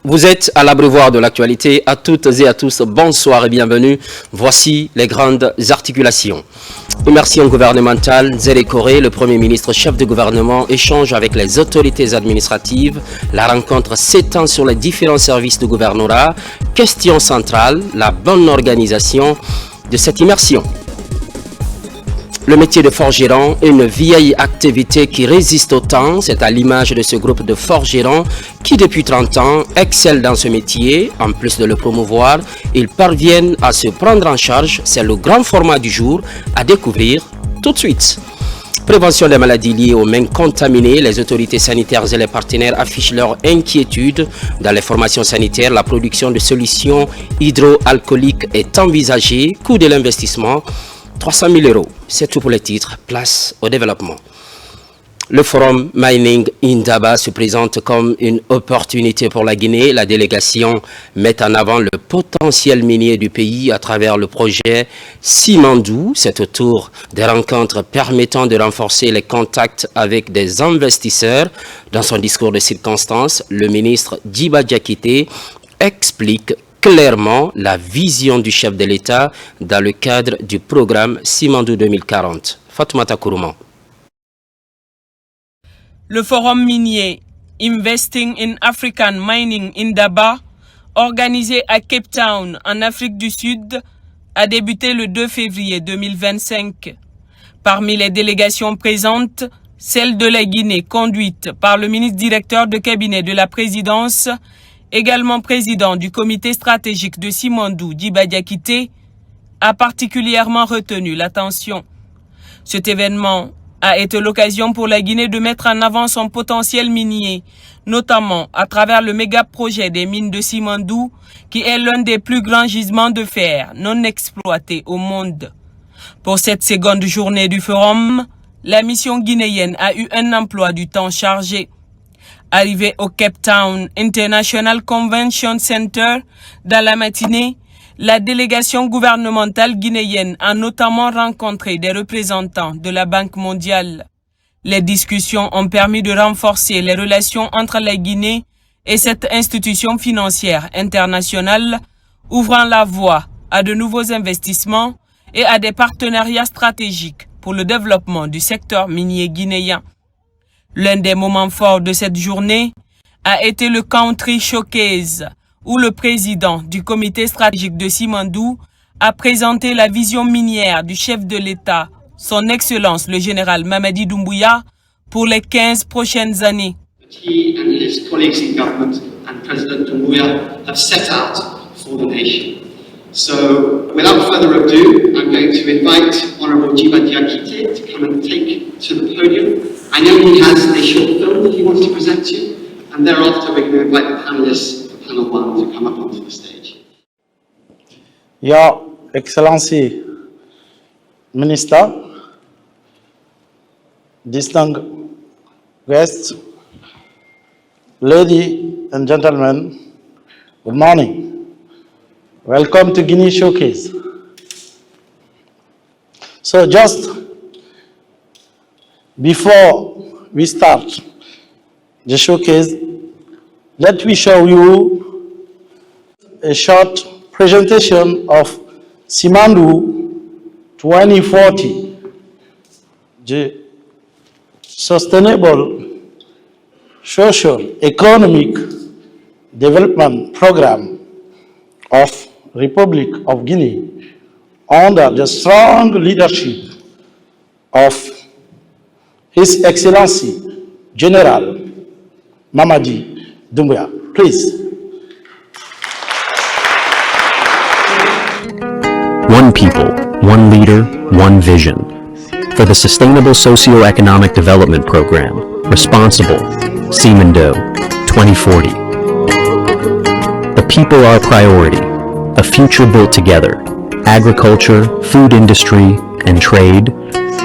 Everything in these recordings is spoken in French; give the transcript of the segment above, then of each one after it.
Vous êtes à l'abreuvoir de l'actualité. À toutes et à tous, bonsoir et bienvenue. Voici les grandes articulations. Immersion gouvernementale, Zélé Koré, le Premier ministre chef de gouvernement, échange avec les autorités administratives. La rencontre s'étend sur les différents services de gouvernorat. Question centrale, la bonne organisation de cette immersion. Le métier de forgeron est une vieille activité qui résiste au temps. C'est à l'image de ce groupe de forgerons qui, depuis 30 ans, excellent dans ce métier. En plus de le promouvoir, ils parviennent à se prendre en charge. C'est le grand format du jour à découvrir tout de suite. Prévention des maladies liées aux mains contaminées, les autorités sanitaires et les partenaires affichent leur inquiétude. Dans les formations sanitaires, la production de solutions hydroalcooliques est envisagée. Coût de l'investissement, 300 000 €. C'est tout pour les titres. Place au développement. Le forum Mining Indaba se présente comme une opportunité pour la Guinée. La délégation met en avant le potentiel minier du pays à travers le projet Simandou. C'est autour des rencontres permettant de renforcer les contacts avec des investisseurs. Dans son discours de circonstance, le ministre Djiba Diakité explique clairement la vision du chef de l'État dans le cadre du programme Simandou 2040. Fatoumata Kourouman. Le forum minier Investing in African Mining Indaba, organisé à Cape Town, en Afrique du Sud, a débuté le 2 février 2025. Parmi les délégations présentes, celle de la Guinée, conduite par le ministre directeur de cabinet de la présidence, également président du comité stratégique de Simandou, Djiba Diakité, a particulièrement retenu l'attention. Cet événement a été l'occasion pour la Guinée de mettre en avant son potentiel minier, notamment à travers le méga-projet des mines de Simandou, qui est l'un des plus grands gisements de fer non exploités au monde. Pour cette seconde journée du forum, la mission guinéenne a eu un emploi du temps chargé. Arrivé au Cape Town International Convention Center dans la matinée, la délégation gouvernementale guinéenne a notamment rencontré des représentants de la Banque mondiale. Les discussions ont permis de renforcer les relations entre la Guinée et cette institution financière internationale, ouvrant la voie à de nouveaux investissements et à des partenariats stratégiques pour le développement du secteur minier guinéen. L'un des moments forts de cette journée a été le Country Showcase, où le président du comité stratégique de Simandou a présenté la vision minière du chef de l'État, son Excellence le général Mamadi Doumbouya, pour les 15 prochaines années. He and his colleagues in government and President Doumbouya have set out for the nation. So, without further ado, I'm going to invite Honourable Djiba Diakité to come and take to the podium. I know he has a short film that he wants to present to you, and thereafter we're going to invite the panelists for panel one to come up onto the stage. Your Excellency, Minister, distinguished guests, ladies and gentlemen, good morning. Welcome to Guinea Showcase. So just before we start the showcase, let me show you a short presentation of Simandou 2040, the Sustainable Social Economic Development Program of Republic of Guinea under the strong leadership of His Excellency General Mamadi Doumbouya. Please. One people, one leader, one vision. For the Sustainable Socio-Economic Development Program, responsible, Simandou 2040. The people are a priority, a future built together. Agriculture, food industry, and trade.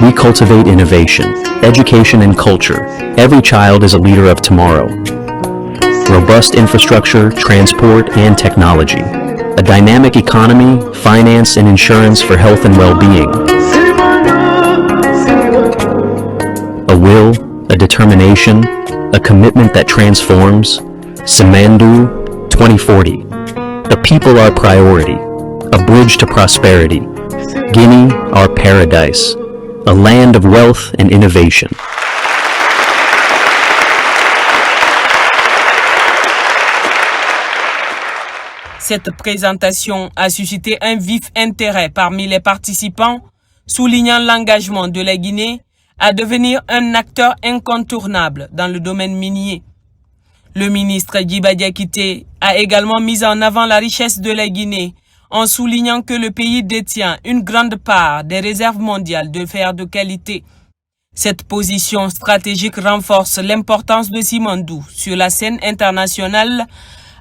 We cultivate innovation, education and culture. Every child is a leader of tomorrow. Robust infrastructure, transport, and technology. A dynamic economy, finance and insurance for health and well-being. A will, a determination, a commitment that transforms. Simandou 2040. The people are priority, a bridge to prosperity. Guinea, our paradise, a land of wealth and innovation. Cette présentation a suscité un vif intérêt parmi les participants, soulignant l'engagement de la Guinée à devenir un acteur incontournable dans le domaine minier. Le ministre Djiba Diakité a également mis en avant la richesse de la Guinée en soulignant que le pays détient une grande part des réserves mondiales de fer de qualité. Cette position stratégique renforce l'importance de Simandou sur la scène internationale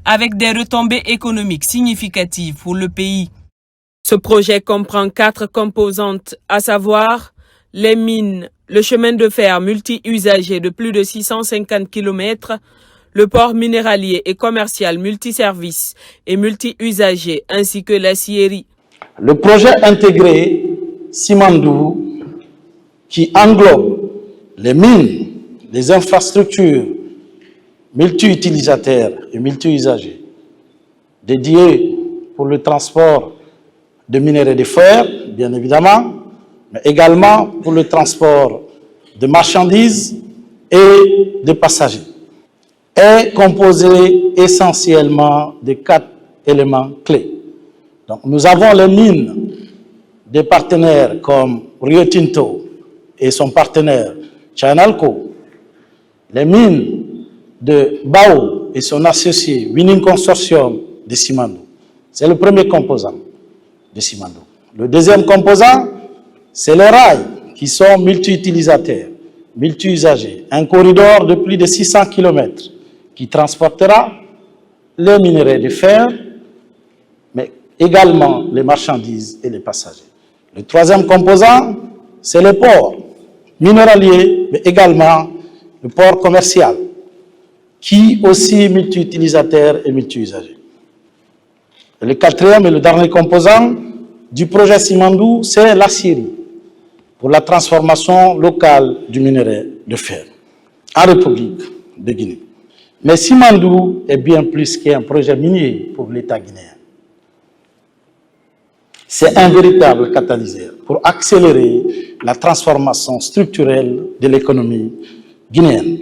avec des retombées économiques significatives pour le pays. Ce projet comprend 4 composantes, à savoir les mines, le chemin de fer multi-usagé de plus de 650 km, le port minéralier et commercial multiservice et multi-usagé, ainsi que l'acierie. Le projet intégré Simandou, qui englobe les mines, les infrastructures multi-utilisateurs et multi-usagers, dédiés pour le transport de minerais de fer, bien évidemment, mais également pour le transport de marchandises et de passagers, est composé essentiellement de 4 éléments clés. Donc, nous avons les mines des partenaires comme Rio Tinto et son partenaire Chinalco, les mines de Bao et son associé Winning Consortium de Simandou. C'est le premier composant de Simandou. Le deuxième composant, c'est les rails qui sont multi-utilisateurs, multi-usagers. Un corridor de plus de 600 km qui transportera les minerais de fer, mais également les marchandises et les passagers. Le troisième composant, c'est le port minéralier, mais également le port commercial, qui aussi multi-utilisateur et multi-usagers. Le quatrième et le dernier composant du projet Simandou, c'est l'acierie, pour la transformation locale du minerai de fer en République de Guinée. Mais Simandou est bien plus qu'un projet minier pour l'État guinéen. C'est un véritable catalyseur pour accélérer la transformation structurelle de l'économie guinéenne.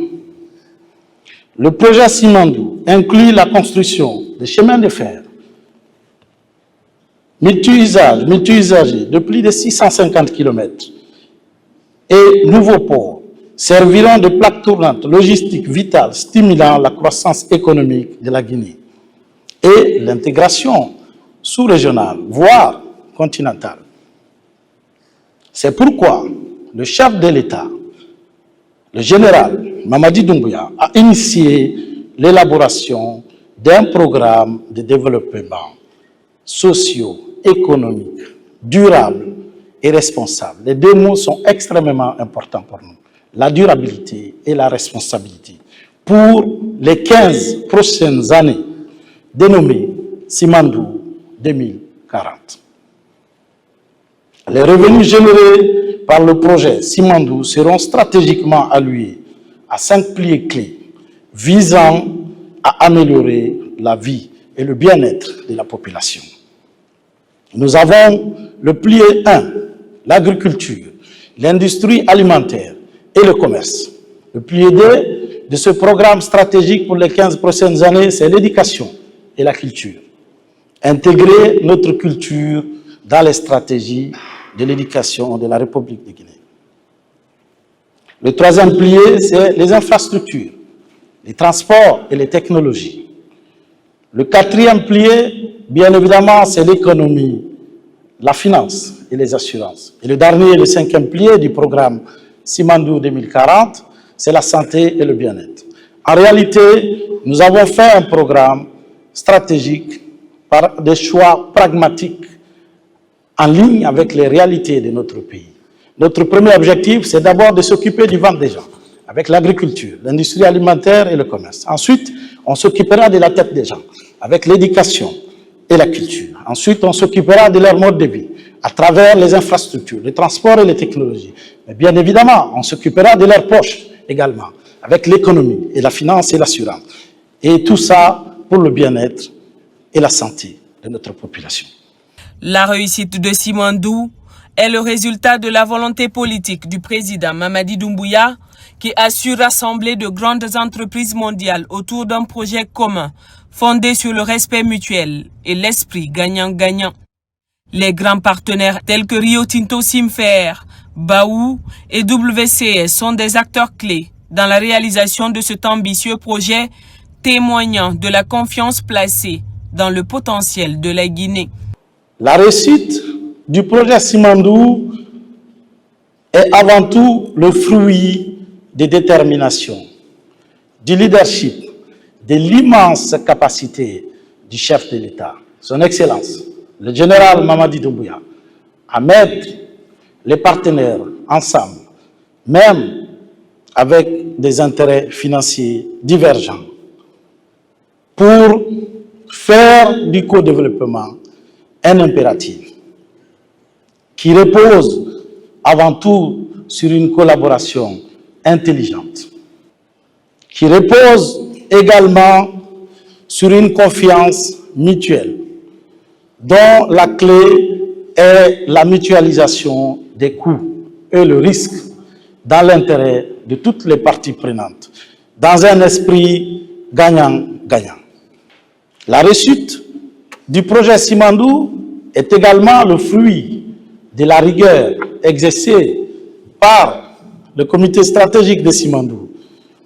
Le projet Simandou inclut la construction de chemins de fer multi-usagers de plus de 650 km et nouveaux ports serviront de plaque tournante logistique vitale stimulant la croissance économique de la Guinée et l'intégration sous-régionale, voire continentale. C'est pourquoi le chef de l'État, le général Mamadi Doumbouya, a initié l'élaboration d'un programme de développement socio-économique, durable et responsable. Les deux mots sont extrêmement importants pour nous. La durabilité et la responsabilité pour les 15 prochaines années, dénommées Simandou 2040. Les revenus générés par le projet Simandou seront stratégiquement alloués à 5 piliers clés visant à améliorer la vie et le bien-être de la population. Nous avons le pilier 1, l'agriculture, l'industrie alimentaire et le commerce. Le pilier 2 de ce programme stratégique pour les 15 prochaines années, c'est l'éducation et la culture. Intégrer notre culture dans les stratégies de l'éducation de la République de Guinée. Le troisième pilier, c'est les infrastructures, les transports et les technologies. Le quatrième pilier, bien évidemment, c'est l'économie, la finance et les assurances. Et le dernier, le cinquième pilier du programme Simandou 2040, c'est la santé et le bien-être. En réalité, nous avons fait un programme stratégique par des choix pragmatiques en ligne avec les réalités de notre pays. Notre premier objectif, c'est d'abord de s'occuper du ventre des gens, avec l'agriculture, l'industrie alimentaire et le commerce. Ensuite, on s'occupera de la tête des gens, avec l'éducation et la culture. Ensuite, on s'occupera de leur mode de vie, à travers les infrastructures, les transports et les technologies. Mais bien évidemment, on s'occupera de leurs poches également, avec l'économie et la finance et l'assurance. Et tout ça pour le bien-être et la santé de notre population. La réussite de Simandou est le résultat de la volonté politique du président Mamadi Doumbouya qui a su rassembler de grandes entreprises mondiales autour d'un projet commun fondé sur le respect mutuel et l'esprit gagnant-gagnant. Les grands partenaires tels que Rio Tinto Simfer, Baou et WCS sont des acteurs clés dans la réalisation de cet ambitieux projet, témoignant de la confiance placée dans le potentiel de la Guinée. La réussite du projet Simandou est avant tout le fruit de détermination, du leadership, de l'immense capacité du chef de l'État, son Excellence, le général Mamadi Doumbouya, à mettre les partenaires ensemble, même avec des intérêts financiers divergents, pour faire du co-développement un impératif qui repose avant tout sur une collaboration intelligente, qui repose également sur une confiance mutuelle, dont la clé est la mutualisation des coûts et le risque dans l'intérêt de toutes les parties prenantes, dans un esprit gagnant-gagnant. La réussite du projet Simandou est également le fruit de la rigueur exercée par le comité stratégique de Simandou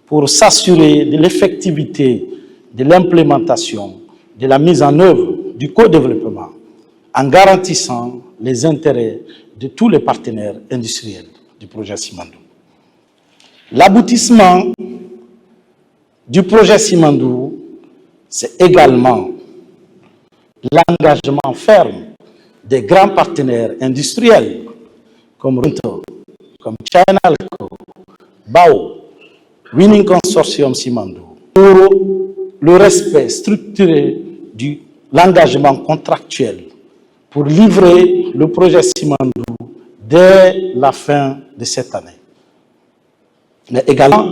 pour s'assurer de l'effectivité de l'implémentation, de la mise en œuvre du co-développement en garantissant les intérêts de tous les partenaires industriels du projet Simandou. L'aboutissement du projet Simandou, c'est également l'engagement ferme des grands partenaires industriels comme Rinto, comme Chinalco, Bao, Winning Consortium Simandou, pour le respect structuré de l'engagement contractuel pour livrer le projet Simandou dès la fin de cette année. Mais également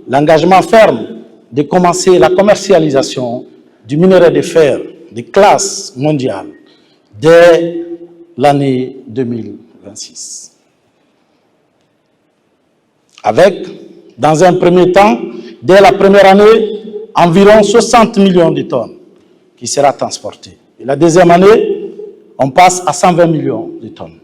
l'engagement ferme de commencer la commercialisation du minerai de fer de classe mondiale dès l'année 2026. Avec, dans un premier temps, dès la première année, environ 60 millions de tonnes qui sera transportées. Et la deuxième année, on passe à 120 millions de tonnes.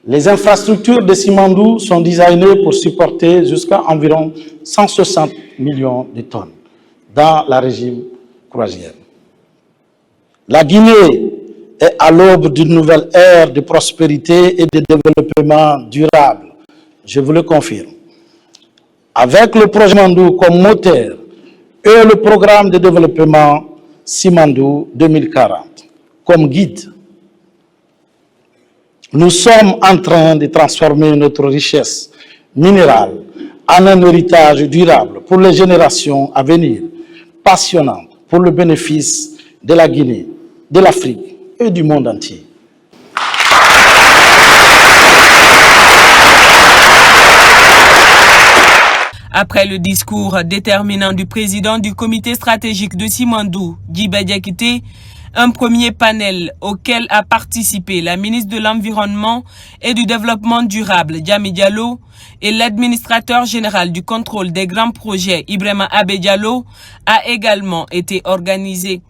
Les infrastructures de Simandou sont designées pour supporter jusqu'à environ 160 millions de tonnes dans la régime croisière. La Guinée est à l'aube d'une nouvelle ère de prospérité et de développement durable, je vous le confirme. Avec le projet Simandou comme moteur et le programme de développement Simandou 2040 comme guide, nous sommes en train de transformer notre richesse minérale en un héritage durable pour les générations à venir, passionnante pour le bénéfice de la Guinée, de l'Afrique et du monde entier. Après le discours déterminant du président du comité stratégique de Simandou, Djiba Diakité, un premier panel auquel a participé la ministre de l'Environnement et du Développement durable, Diamé Diallo, et l'administrateur général du contrôle des grands projets, Ibrahima Abe Diallo, a également été organisé.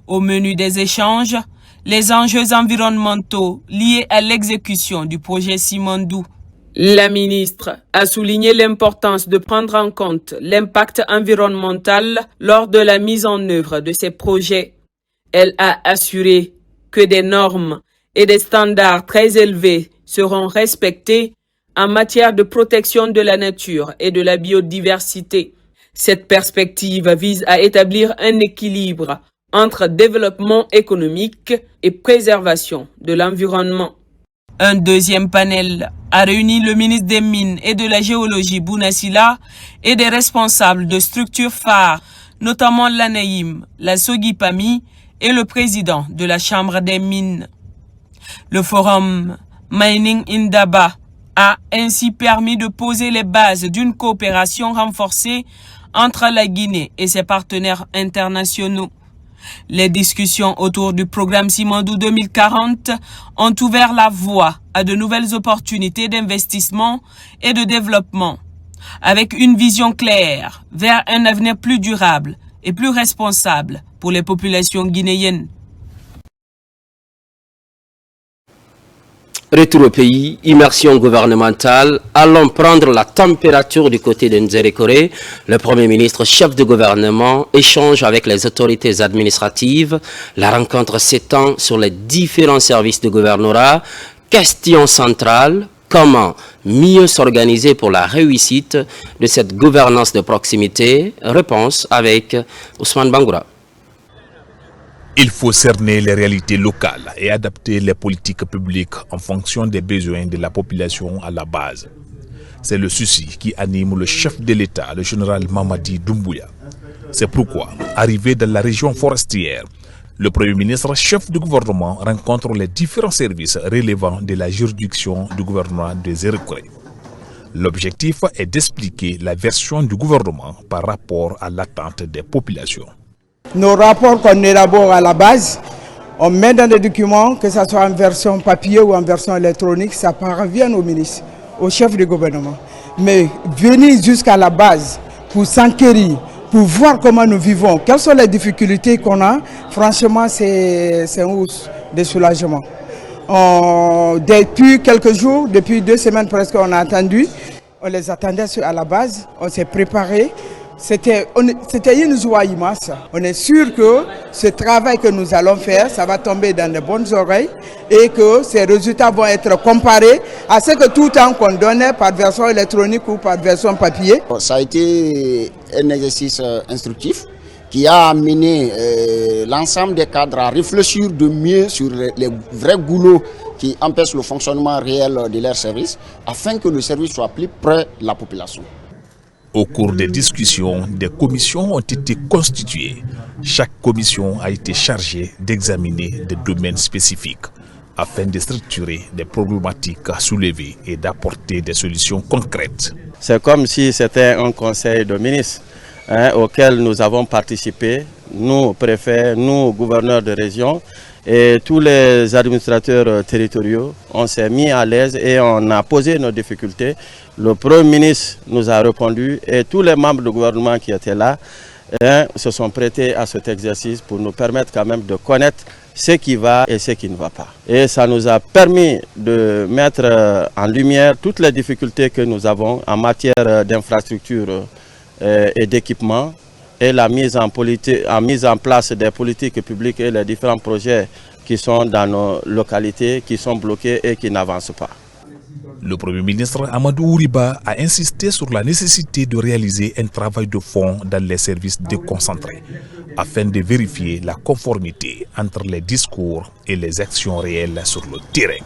Au menu des échanges, les enjeux environnementaux liés à l'exécution du projet Simandou. La ministre a souligné l'importance de prendre en compte l'impact environnemental lors de la mise en œuvre de ces projets. Elle a assuré que des normes et des standards très élevés seront respectés en matière de protection de la nature et de la biodiversité. Cette perspective vise à établir un équilibre entre développement économique et préservation de l'environnement. Un deuxième panel a réuni le ministre des Mines et de la Géologie Bounasila et des responsables de structures phares, notamment l'ANAIM, la Sogipami et le président de la Chambre des Mines. Le forum Mining Indaba a ainsi permis de poser les bases d'une coopération renforcée entre la Guinée et ses partenaires internationaux. Les discussions autour du programme Simandou 2040 ont ouvert la voie à de nouvelles opportunités d'investissement et de développement, avec une vision claire vers un avenir plus durable et plus responsable pour les populations guinéennes. Retour au pays, immersion gouvernementale. Allons prendre la température du côté de Nzérékoré. Le Premier ministre, chef de gouvernement, échange avec les autorités administratives. La rencontre s'étend sur les différents services de gouvernorat. Question centrale, comment mieux s'organiser pour la réussite de cette gouvernance de proximité? Réponse avec Ousmane Bangoura. Il faut cerner les réalités locales et adapter les politiques publiques en fonction des besoins de la population à la base. C'est le souci qui anime le chef de l'État, le général Mamadi Doumbouya. C'est pourquoi, arrivé dans la région forestière, le Premier ministre, chef du gouvernement, rencontre les différents services relevant de la juridiction du gouvernement de Nzérékoré. L'objectif est d'expliquer la version du gouvernement par rapport à l'attente des populations. Nos rapports qu'on élabore à la base, on met dans des documents, que ce soit en version papier ou en version électronique, ça parvient au ministre, au chef du gouvernement. Mais venir jusqu'à la base pour s'enquérir, pour voir comment nous vivons, quelles sont les difficultés qu'on a, franchement c'est un hausse de soulagement. Depuis quelques jours, depuis 2 semaines presque, on a attendu, on les attendait à la base, on s'est préparé. C'était une joie immense. On est sûr que ce travail que nous allons faire, ça va tomber dans de bonnes oreilles et que ces résultats vont être comparés à ce que tout le temps qu'on donnait par version électronique ou par version papier. Ça a été un exercice instructif qui a amené l'ensemble des cadres à réfléchir de mieux sur les vrais goulots qui empêchent le fonctionnement réel de leur service afin que le service soit plus près de la population. Au cours des discussions, des commissions ont été constituées. Chaque commission a été chargée d'examiner des domaines spécifiques afin de structurer des problématiques soulevées et d'apporter des solutions concrètes. C'est comme si c'était un conseil de ministres auquel nous avons participé, nous préfets, nous gouverneurs de région et tous les administrateurs territoriaux. On s'est mis à l'aise et on a posé nos difficultés. Le Premier ministre nous a répondu et tous les membres du gouvernement qui étaient là se sont prêtés à cet exercice pour nous permettre quand même de connaître ce qui va et ce qui ne va pas. Et ça nous a permis de mettre en lumière toutes les difficultés que nous avons en matière d'infrastructure et d'équipement et la mise en place des politiques publiques et les différents projets qui sont dans nos localités, qui sont bloqués et qui n'avancent pas. Le Premier ministre Amadou Ouriba a insisté sur la nécessité de réaliser un travail de fond dans les services déconcentrés afin de vérifier la conformité entre les discours et les actions réelles sur le terrain.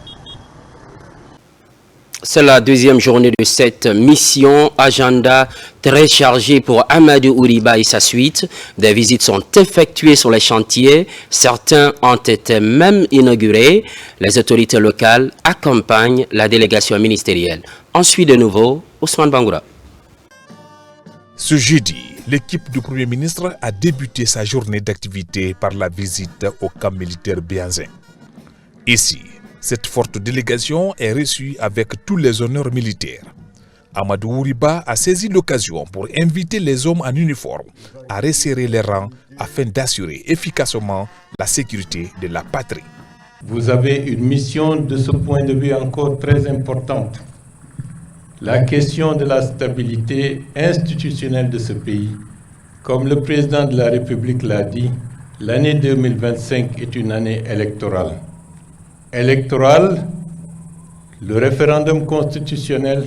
C'est la deuxième journée de cette mission, agenda très chargé pour Amadou Ouriba et sa suite. Des visites sont effectuées sur les chantiers, certains ont été même inaugurés. Les autorités locales accompagnent la délégation ministérielle. Ensuite de nouveau, Ousmane Bangoura. Ce jeudi, l'équipe du Premier ministre a débuté sa journée d'activité par la visite au camp militaire Bianzin. Ici, cette forte délégation est reçue avec tous les honneurs militaires. Amadou Ouriba a saisi l'occasion pour inviter les hommes en uniforme à resserrer les rangs afin d'assurer efficacement la sécurité de la patrie. Vous avez une mission de ce point de vue encore très importante. La question de la stabilité institutionnelle de ce pays. Comme le président de la République l'a dit, l'année 2025 est une année électorale. Électorale, le référendum constitutionnel,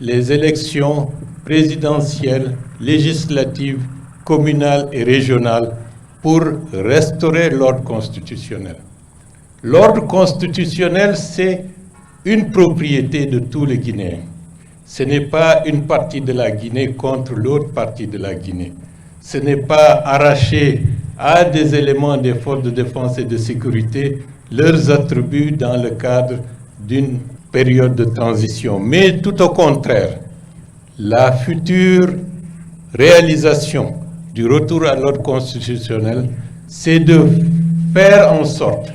les élections présidentielles, législatives, communales et régionales pour restaurer l'ordre constitutionnel. L'ordre constitutionnel, c'est une propriété de tous les Guinéens. Ce n'est pas une partie de la Guinée contre l'autre partie de la Guinée. Ce n'est pas arraché à des éléments des forces de défense et de sécurité leurs attributs dans le cadre d'une période de transition. Mais tout au contraire, la future réalisation du retour à l'ordre constitutionnel, c'est de faire en sorte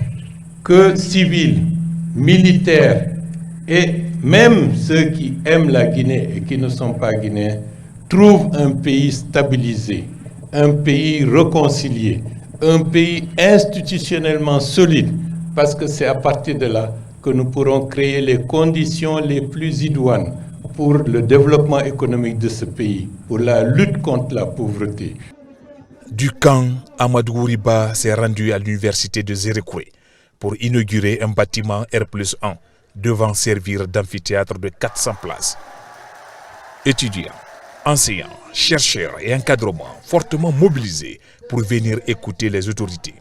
que civils, militaires et même ceux qui aiment la Guinée et qui ne sont pas guinéens trouvent un pays stabilisé, un pays réconcilié, un pays institutionnellement solide, parce que c'est à partir de là que nous pourrons créer les conditions les plus idoines pour le développement économique de ce pays, pour la lutte contre la pauvreté. Du camp, Amadou Ouriba s'est rendu à l'université de Zérékoué pour inaugurer un bâtiment R+1 devant servir d'amphithéâtre de 400 places. Étudiants, enseignants, chercheurs et encadrement fortement mobilisés pour venir écouter les autorités.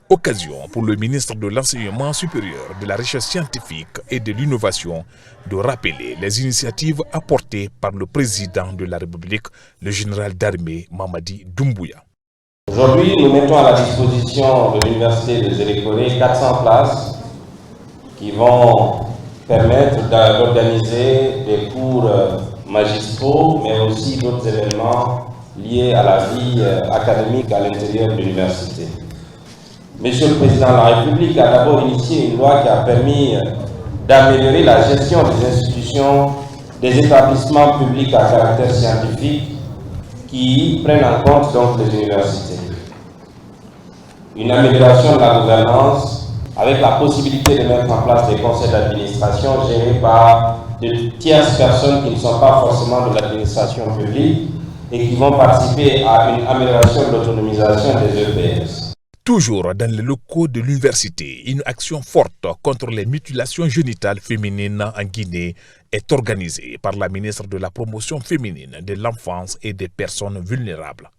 Occasion pour le ministre de l'Enseignement supérieur, de la Recherche scientifique et de l'Innovation de rappeler les initiatives apportées par le président de la République, le général d'armée Mamadi Doumbouya. Aujourd'hui, nous mettons à la disposition de l'Université de Zérékoué 400 places qui vont permettre d'organiser des cours magistraux, mais aussi d'autres événements liés à la vie académique à l'intérieur de l'université. Monsieur le Président de la République a d'abord initié une loi qui a permis d'améliorer la gestion des institutions, des établissements publics à caractère scientifique qui prennent en compte donc les universités. Une amélioration de la gouvernance avec la possibilité de mettre en place des conseils d'administration gérés par de tierces personnes qui ne sont pas forcément de l'administration publique et qui vont participer à une amélioration de l'autonomisation des EPS. Toujours dans les locaux de l'université, une action forte contre les mutilations génitales féminines en Guinée est organisée par la ministre de la Promotion féminine, de l'enfance et des personnes vulnérables.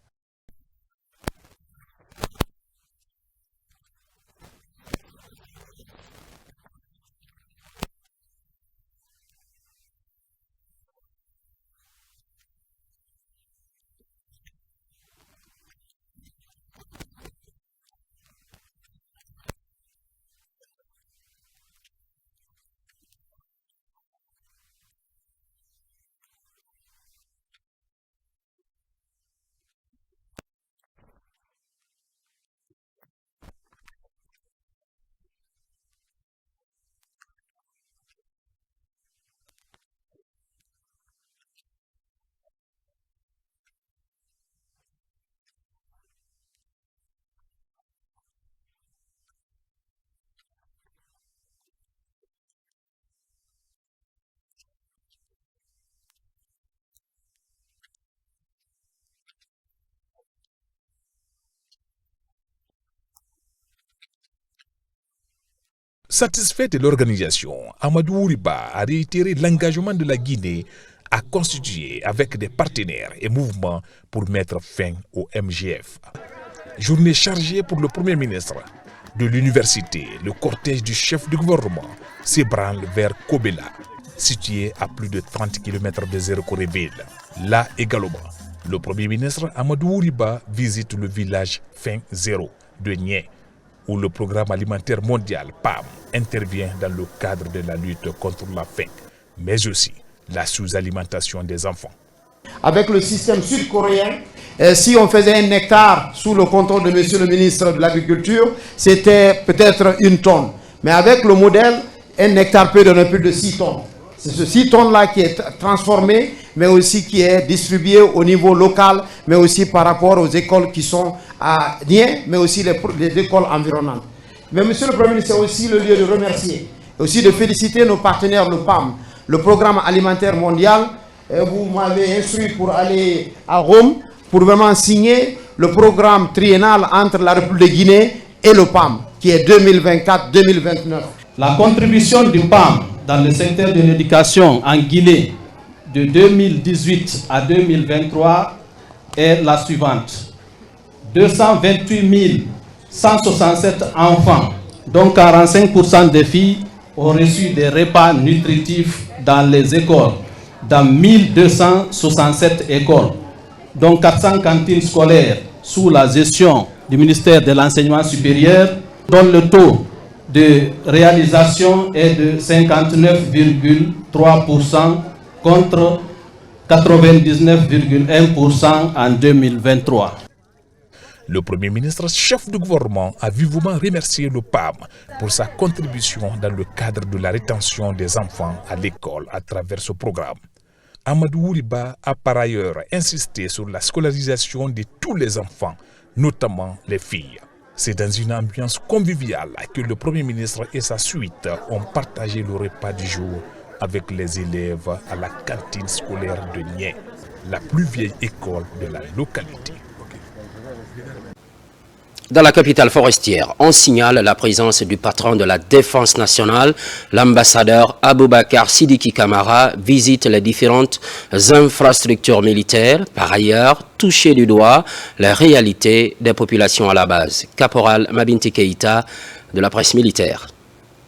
Satisfait de l'organisation, Amadou Ouriba a réitéré l'engagement de la Guinée à constituer avec des partenaires et mouvements pour mettre fin au MGF. Journée chargée pour le Premier ministre. De l'université, le cortège du chef du gouvernement s'ébranle vers Kobela, situé à plus de 30 km de Zérékoué-ville. Là également, le Premier ministre Amadou Ouriba visite le village Faim Zéro de Nié, où le programme alimentaire mondial PAM intervient dans le cadre de la lutte contre la faim, mais aussi la sous-alimentation des enfants. Avec le système sud-coréen, si on faisait 1 hectare sous le contrôle de monsieur le ministre de l'Agriculture, c'était peut-être 1 tonne. Mais avec le modèle, 1 hectare peut donner plus de 6 tonnes. C'est ce 6 tonnes-là qui est transformé, mais aussi qui est distribué au niveau local, mais aussi par rapport aux écoles qui sont à Nié, mais aussi les écoles environnantes. Mais monsieur le Premier ministre, c'est aussi le lieu de remercier, et aussi de féliciter nos partenaires, le PAM, le Programme alimentaire mondial. Vous m'avez instruit pour aller à Rome, pour vraiment signer le programme triennal entre la République de Guinée et le PAM, qui est 2024-2029. La contribution du PAM dans le secteur de l'éducation en Guinée de 2018 à 2023 est la suivante. 228 167 enfants, dont 45% des filles, ont reçu des repas nutritifs dans les écoles, dans 1267 écoles, dont 400 cantines scolaires sous la gestion du ministère de l'Enseignement supérieur, dont le taux de réalisation est de 59,3% contre 99,1% en 2023. Le Premier ministre, chef de gouvernement, a vivement remercié le PAM pour sa contribution dans le cadre de la rétention des enfants à l'école à travers ce programme. Amadou Ouriba a par ailleurs insisté sur la scolarisation de tous les enfants, notamment les filles. C'est dans une ambiance conviviale que le Premier ministre et sa suite ont partagé le repas du jour avec les élèves à la cantine scolaire de Nié, la plus vieille école de la localité. Dans la capitale forestière, on signale la présence du patron de la Défense nationale, l'ambassadeur Aboubakar Sidiki Kamara, visite les différentes infrastructures militaires. Par ailleurs, toucher du doigt les réalités des populations à la base. Caporal Mabinti Keïta de la presse militaire.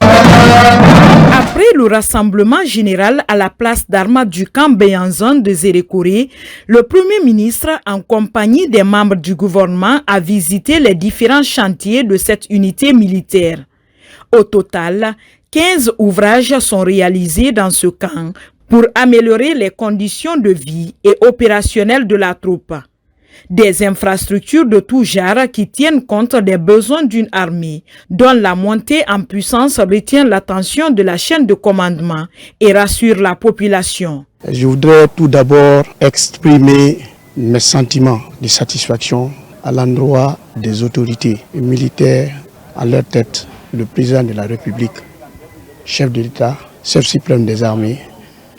Après le rassemblement général à la place d'armes du camp Beyanzon de Zérékoré, le Premier ministre, en compagnie des membres du gouvernement, a visité les différents chantiers de cette unité militaire. Au total, 15 ouvrages sont réalisés dans ce camp pour améliorer les conditions de vie et opérationnelles de la troupe. Des infrastructures de tout genre qui tiennent compte des besoins d'une armée, dont la montée en puissance retient l'attention de la chaîne de commandement et rassure la population. Je voudrais tout d'abord exprimer mes sentiments de satisfaction à l'endroit des autorités militaires, à leur tête le président de la République, chef de l'État, chef suprême des armées,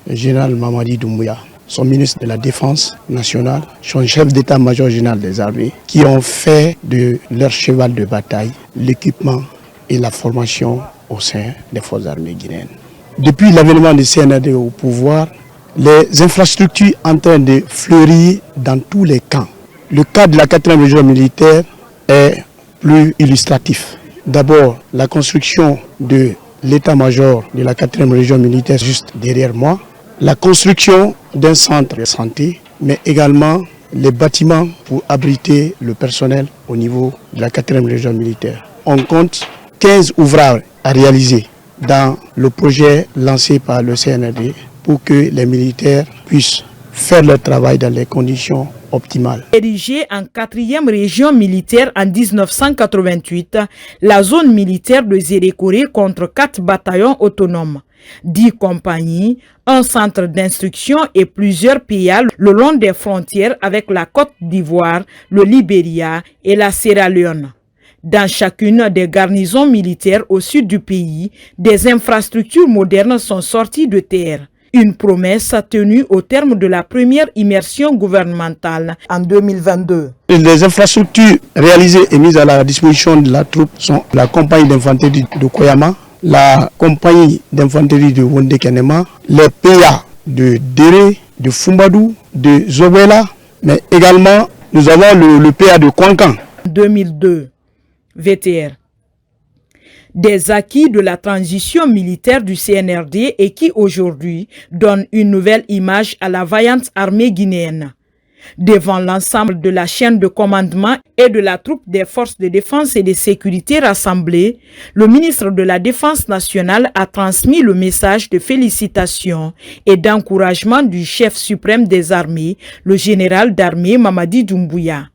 le général Mamadi Doumbouya, son ministre de la Défense nationale, son chef d'état-major général des armées, qui ont fait de leur cheval de bataille l'équipement et la formation au sein des forces armées guinéennes. Depuis l'avènement du CNRD au pouvoir, les infrastructures en train de fleurir dans tous les camps. Le cas de la 4e région militaire est plus illustratif. D'abord, la construction de l'état-major de la 4e région militaire juste derrière moi, la construction d'un centre de santé, mais également les bâtiments pour abriter le personnel au niveau de la 4e région militaire. On compte 15 ouvrages à réaliser dans le projet lancé par le CNRD pour que les militaires puissent faire leur travail dans les conditions optimales. Érigée en 4e région militaire en 1988, la zone militaire de Zérékoré contre 4 bataillons autonomes, 10 compagnies, un centre d'instruction et plusieurs PIA le long des frontières avec la Côte d'Ivoire, le Libéria et la Sierra Leone. Dans chacune des garnisons militaires au sud du pays, des infrastructures modernes sont sorties de terre. Une promesse tenue au terme de la première immersion gouvernementale en 2022. Les infrastructures réalisées et mises à la disposition de la troupe sont la compagnie d'infanterie de Koyama, la compagnie d'infanterie de Wondekenema, les PA de Déré, de Fumbadou, de Zobela, mais également nous avons le PA de Kwankan. 2002, VTR. Des acquis de la transition militaire du CNRD et qui aujourd'hui donnent une nouvelle image à la vaillante armée guinéenne. Devant l'ensemble de la chaîne de commandement et de la troupe des forces de défense et de sécurité rassemblées, le ministre de la Défense nationale a transmis le message de félicitations et d'encouragement du chef suprême des armées, le général d'armée Mamadi Doumbouya.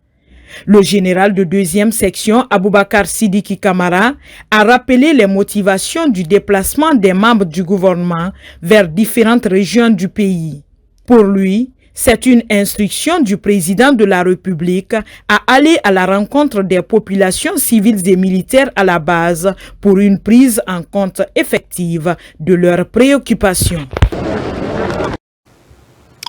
Le général de 2e section, Aboubakar Sidiki Kamara, a rappelé les motivations du déplacement des membres du gouvernement vers différentes régions du pays. Pour lui, c'est une instruction du président de la République à aller à la rencontre des populations civiles et militaires à la base pour une prise en compte effective de leurs préoccupations.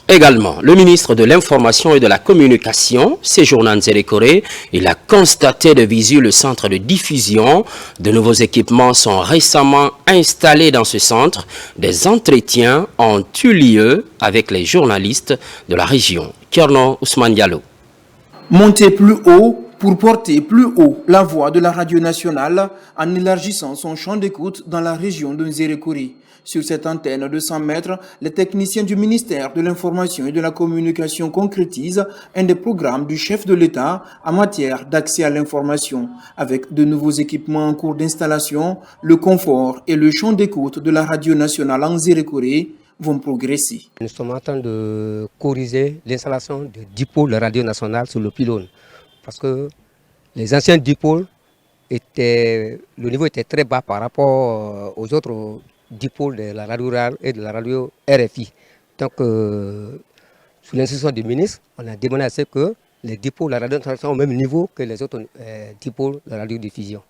Également, le ministre de l'Information et de la Communication, séjournant en Zérékoré, il a constaté de visu le centre de diffusion. De nouveaux équipements sont récemment installés dans ce centre. Des entretiens ont eu lieu avec les journalistes de la région. Kerno Ousmane Diallo. Monter plus haut pour porter plus haut la voix de la radio nationale en élargissant son champ d'écoute dans la région de Zérékoré. Sur cette antenne de 100 mètres, les techniciens du ministère de l'Information et de la Communication concrétisent un des programmes du chef de l'État en matière d'accès à l'information. Avec de nouveaux équipements en cours d'installation, le confort et le champ d'écoute de la radio nationale en Zérékoré vont progresser. Nous sommes en train de corriger l'installation de dipoles radio national sur le pylône. Parce que les anciens dipoles, le niveau était très bas par rapport aux autres dipoles de la radio rurale et de la radio RFI. Donc, sous l'instruction du ministre, on a demandé à ce que les dipoles de la radio nationale soient au même niveau que les autres dipoles de la radiodiffusion.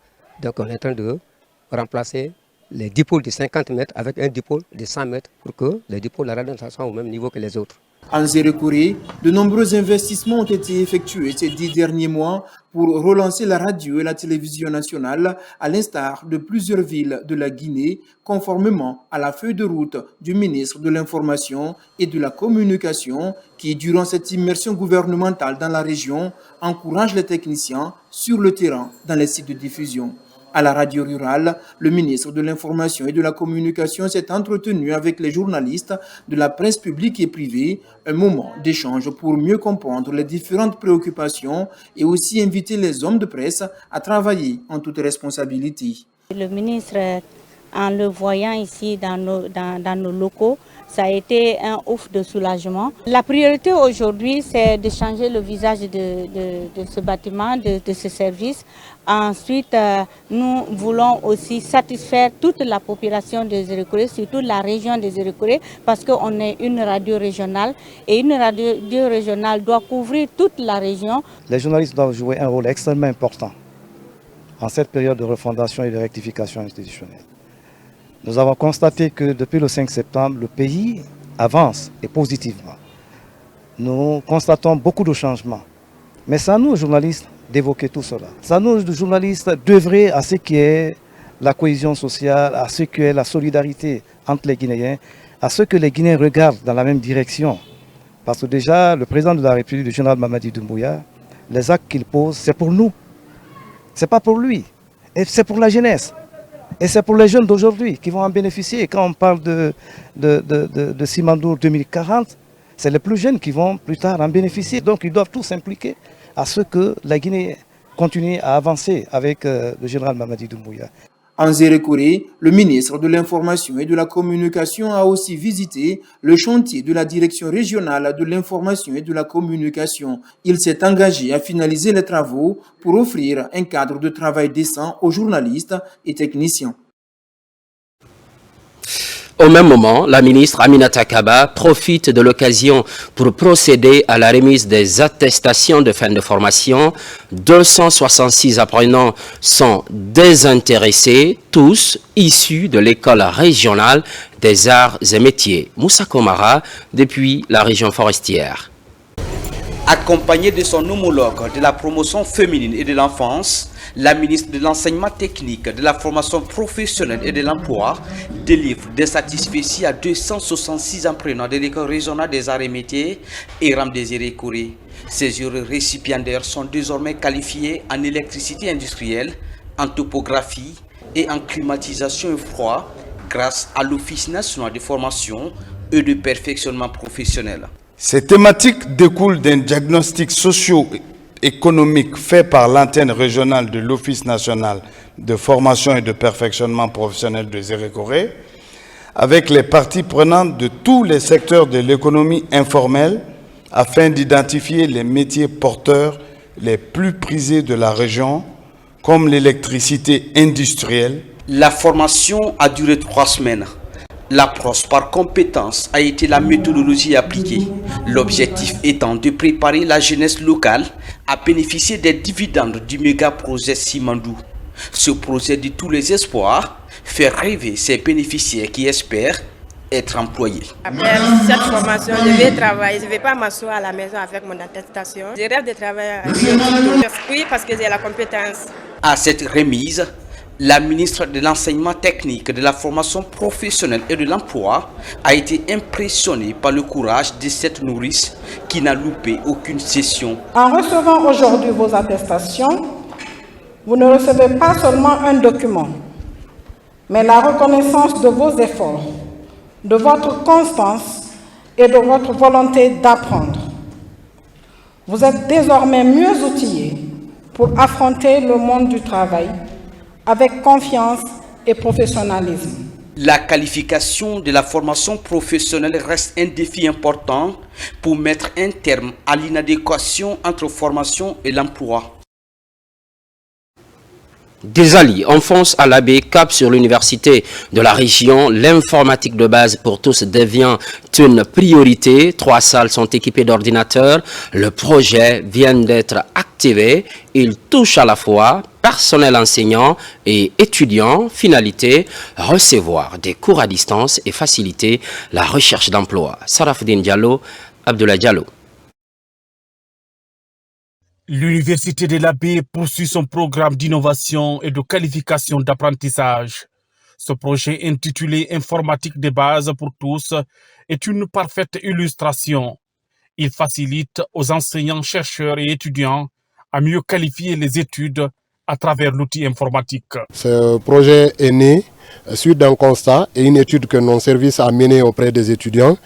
Donc, on est en train de remplacer les dipoles de 50 mètres avec un dipôle de 100 mètres pour que les dipoles de la radio nationale soient au même niveau que les autres. En Zérekoré, de nombreux investissements ont été effectués ces 10 derniers mois pour relancer la radio et la télévision nationale, à l'instar de plusieurs villes de la Guinée, conformément à la feuille de route du ministre de l'Information et de la Communication, qui, durant cette immersion gouvernementale dans la région, encourage les techniciens sur le terrain dans les sites de diffusion. À la radio rurale, le ministre de l'Information et de la Communication s'est entretenu avec les journalistes de la presse publique et privée, un moment d'échange pour mieux comprendre les différentes préoccupations et aussi inviter les hommes de presse à travailler en toute responsabilité. Le ministre, en le voyant ici dans nos locaux, ça a été un ouf de soulagement. La priorité aujourd'hui, c'est de changer le visage de ce bâtiment, de ce service. Ensuite, nous voulons aussi satisfaire toute la population des Zérekoré, surtout la région des Zérekoré, parce qu'on est une radio régionale et une radio régionale doit couvrir toute la région. Les journalistes doivent jouer un rôle extrêmement important en cette période de refondation et de rectification institutionnelle. Nous avons constaté que depuis le 5 septembre, le pays avance et positivement. Nous constatons beaucoup de changements. Mais c'est à nous, journalistes, d'évoquer tout cela. C'est à nous, journalistes, d'œuvrer à ce qui est la cohésion sociale, à ce qui est la solidarité entre les Guinéens, à ce que les Guinéens regardent dans la même direction. Parce que déjà, le président de la République, le général Mamadi Doumbouya, les actes qu'il pose, c'est pour nous. Ce n'est pas pour lui. Et c'est pour la jeunesse. Et c'est pour les jeunes d'aujourd'hui qui vont en bénéficier. Et quand on parle de Simandour 2040, c'est les plus jeunes qui vont plus tard en bénéficier. Donc ils doivent tous s'impliquer à ce que la Guinée continue à avancer avec le général Mamadi Doumbouya. En Zérekoré, le ministre de l'Information et de la Communication a aussi visité le chantier de la Direction régionale de l'Information et de la Communication. Il s'est engagé à finaliser les travaux pour offrir un cadre de travail décent aux journalistes et techniciens. Au même moment, la ministre Aminata Kaba profite de l'occasion pour procéder à la remise des attestations de fin de formation. 266 apprenants sont désintéressés, tous issus de l'école régionale des arts et métiers. Moussa Komara, depuis la région forestière. Accompagnée de son homologue de la promotion féminine et de l'enfance, la ministre de l'Enseignement technique, de la formation professionnelle et de l'emploi délivre des satisfecits à 266 apprenants de l'école régionale des arts et métiers et RAM des Zérekoré. Ces heureux récipiendaires sont désormais qualifiés en électricité industrielle, en topographie et en climatisation et froid grâce à l'Office national de formation et de perfectionnement professionnel. Ces thématiques découlent d'un diagnostic socio-économique fait par l'antenne régionale de l'Office national de formation et de perfectionnement professionnel de Zérekoré, avec les parties prenantes de tous les secteurs de l'économie informelle, afin d'identifier les métiers porteurs les plus prisés de la région, comme l'électricité industrielle. La formation a duré 3 semaines. L'approche par compétence a été la méthodologie appliquée, l'objectif étant de préparer la jeunesse locale à bénéficier des dividendes du méga-projet Simandou. Ce projet de tous les espoirs fait rêver ses bénéficiaires qui espèrent être employés. Après cette formation, je vais travailler, je ne vais pas m'asseoir à la maison avec mon attestation. Je rêve de travailler avec oui, parce que j'ai la compétence. À cette remise, la ministre de l'Enseignement technique, de la formation professionnelle et de l'emploi a été impressionnée par le courage de cette nourrice qui n'a loupé aucune session. En recevant aujourd'hui vos attestations, vous ne recevez pas seulement un document, mais la reconnaissance de vos efforts, de votre constance et de votre volonté d'apprendre. Vous êtes désormais mieux outillés pour affronter le monde du travail avec confiance et professionnalisme. La qualification de la formation professionnelle reste un défi important pour mettre un terme à l'inadéquation entre formation et l'emploi. Des alliés enfoncent à l'abbé cap sur l'université de la région. L'informatique de base pour tous devient une priorité. 3 salles sont équipées d'ordinateurs. Le projet vient d'être activé. Il touche à la fois personnel enseignant et étudiant. Finalité, recevoir des cours à distance et faciliter la recherche d'emploi. Sarafdine Diallo, Abdoulaye Diallo. L'Université de l'Abbé poursuit son programme d'innovation et de qualification d'apprentissage. Ce projet intitulé « Informatique de base pour tous » est une parfaite illustration. Il facilite aux enseignants, chercheurs et étudiants à mieux qualifier les études à travers l'outil informatique. Ce projet est né suite d'un constat et une étude que nos services a menée auprès des étudiants.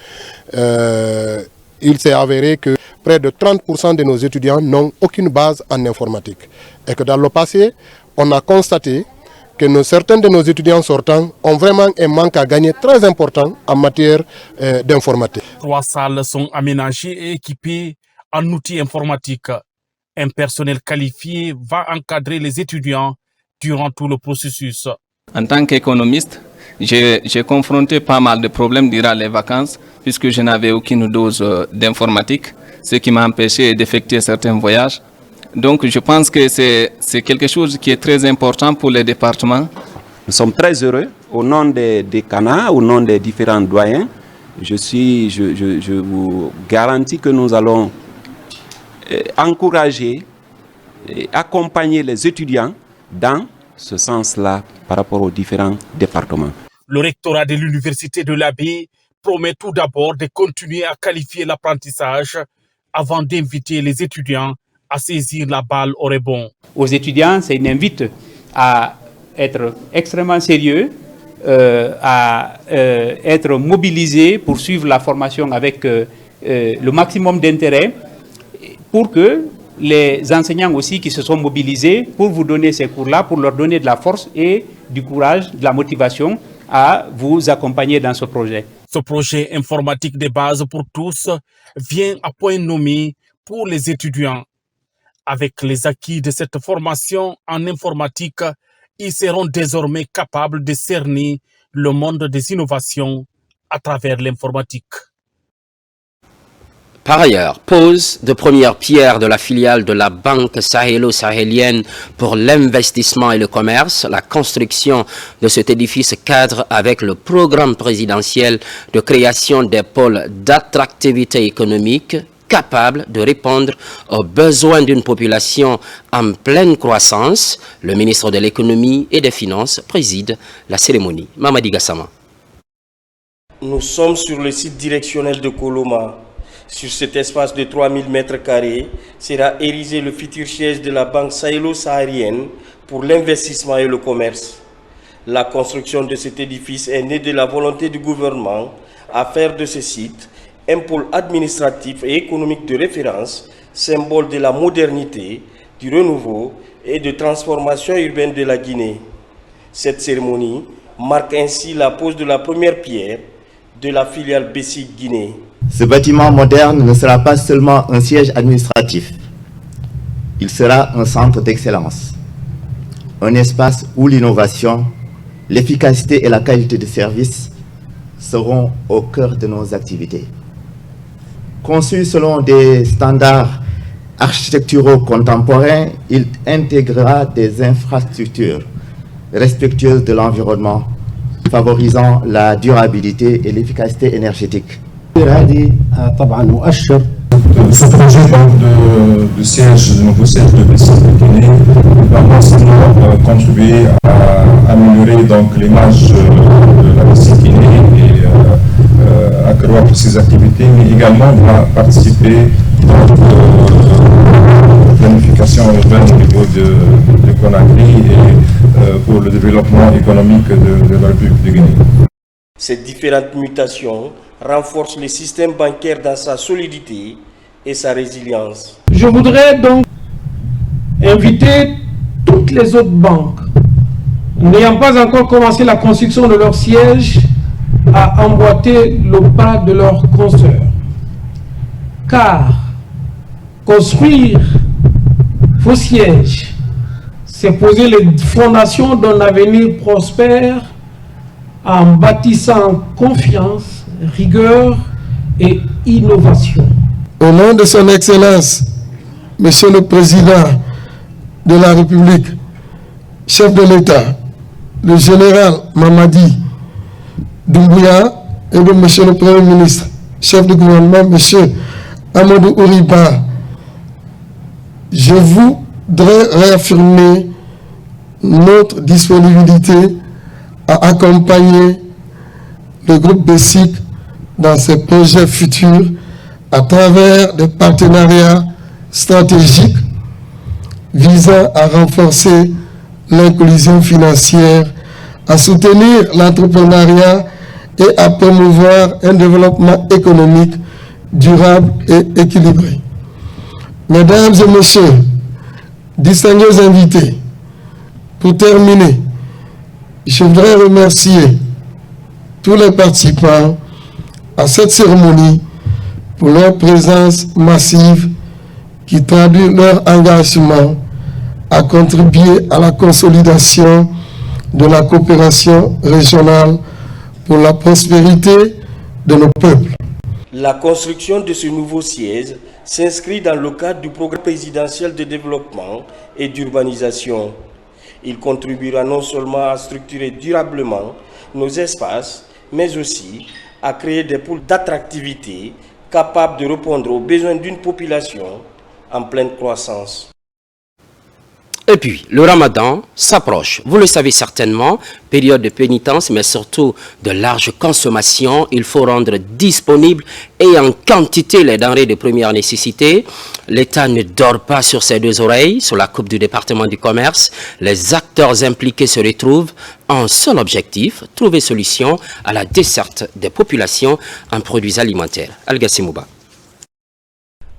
Il s'est avéré que près de 30% de nos étudiants n'ont aucune base en informatique. Et que dans le passé, on a constaté que certains de nos étudiants sortants ont vraiment un manque à gagner très important en matière d'informatique. 3 salles sont aménagées et équipées en outils informatiques. Un personnel qualifié va encadrer les étudiants durant tout le processus. En tant qu'économiste, j'ai confronté pas mal de problèmes durant les vacances puisque je n'avais aucune dose d'informatique, ce qui m'a empêché d'effectuer certains voyages. Donc je pense que c'est quelque chose qui est très important pour les départements. Nous sommes très heureux au nom des CANA, au nom des différents doyens. Je vous garantis que nous allons encourager et accompagner les étudiants dans ce sens-là par rapport aux différents départements. Le rectorat de l'Université de l'Abbé promet tout d'abord de continuer à qualifier l'apprentissage avant d'inviter les étudiants à saisir la balle au rebond. Aux étudiants, c'est une invite à être extrêmement sérieux, à être mobilisés pour suivre la formation avec le maximum d'intérêt, pour que les enseignants aussi qui se sont mobilisés pour vous donner ces cours-là, pour leur donner de la force et du courage, de la motivation à vous accompagner dans ce projet. Ce projet informatique de base pour tous vient à point nommé pour les étudiants. Avec les acquis de cette formation en informatique, ils seront désormais capables de cerner le monde des innovations à travers l'informatique. Par ailleurs, pose de première pierre de la filiale de la Banque sahélo-sahélienne pour l'investissement et le commerce, la construction de cet édifice cadre avec le programme présidentiel de création des pôles d'attractivité économique capable de répondre aux besoins d'une population en pleine croissance. Le ministre de l'économie et des finances préside la cérémonie. Mamadi Gassama. Nous sommes sur le site directionnel de Koloma. Sur cet espace de 3000 m² sera érigé le futur siège de la Banque sahélo-saharienne pour l'investissement et le commerce. La construction de cet édifice est née de la volonté du gouvernement à faire de ce site un pôle administratif et économique de référence, symbole de la modernité, du renouveau et de transformation urbaine de la Guinée. Cette cérémonie marque ainsi la pose de la première pierre de la filiale BESIC Guinée. Ce bâtiment moderne ne sera pas seulement un siège administratif, il sera un centre d'excellence, un espace où l'innovation, l'efficacité et la qualité de service seront au cœur de nos activités. Conçu selon des standards architecturaux contemporains, il intégrera des infrastructures respectueuses de l'environnement, favorisant la durabilité et l'efficacité énergétique. Ce projet de siège, de nouveau siège de BESIC Guinée va non seulement contribuer à améliorer l'image de la BESIC Guinée et accroître ses activités, mais également va participer dans la planification urbaine au niveau de Conakry et pour le développement économique de la République de Guinée. Ces différentes mutations renforcent le système bancaire dans sa solidité et sa résilience. Je voudrais donc inviter toutes les autres banques n'ayant pas encore commencé la construction de leur siège, à emboîter le pas de leurs consoeurs. Car construire vos sièges, c'est poser les fondations d'un avenir prospère en bâtissant confiance, rigueur et innovation. Au nom de son Excellence, Monsieur le Président de la République, chef de l'État, le général Mamadi Doumbouya, et de Monsieur le Premier ministre, chef de gouvernement, Monsieur Amadou Ouriba, je voudrais réaffirmer notre disponibilité à accompagner le groupe BESIC dans ses projets futurs à travers des partenariats stratégiques visant à renforcer l'inclusion financière, à soutenir l'entrepreneuriat et à promouvoir un développement économique durable et équilibré. Mesdames et messieurs, distingués invités, pour terminer, je voudrais remercier tous les participants à cette cérémonie pour leur présence massive qui traduit leur engagement à contribuer à la consolidation de la coopération régionale pour la prospérité de nos peuples. La construction de ce nouveau siège s'inscrit dans le cadre du programme présidentiel de développement et d'urbanisation. Il contribuera non seulement à structurer durablement nos espaces, mais aussi à créer des pôles d'attractivité capables de répondre aux besoins d'une population en pleine croissance. Et puis, le ramadan s'approche. Vous le savez certainement, période de pénitence, mais surtout de large consommation. Il faut rendre disponibles et en quantité les denrées de première nécessité. L'État ne dort pas sur ses deux oreilles. Sous la coupe du département du commerce, les acteurs impliqués se retrouvent en seul objectif, trouver solution à la desserte des populations en produits alimentaires. Al-Gassim Mouba.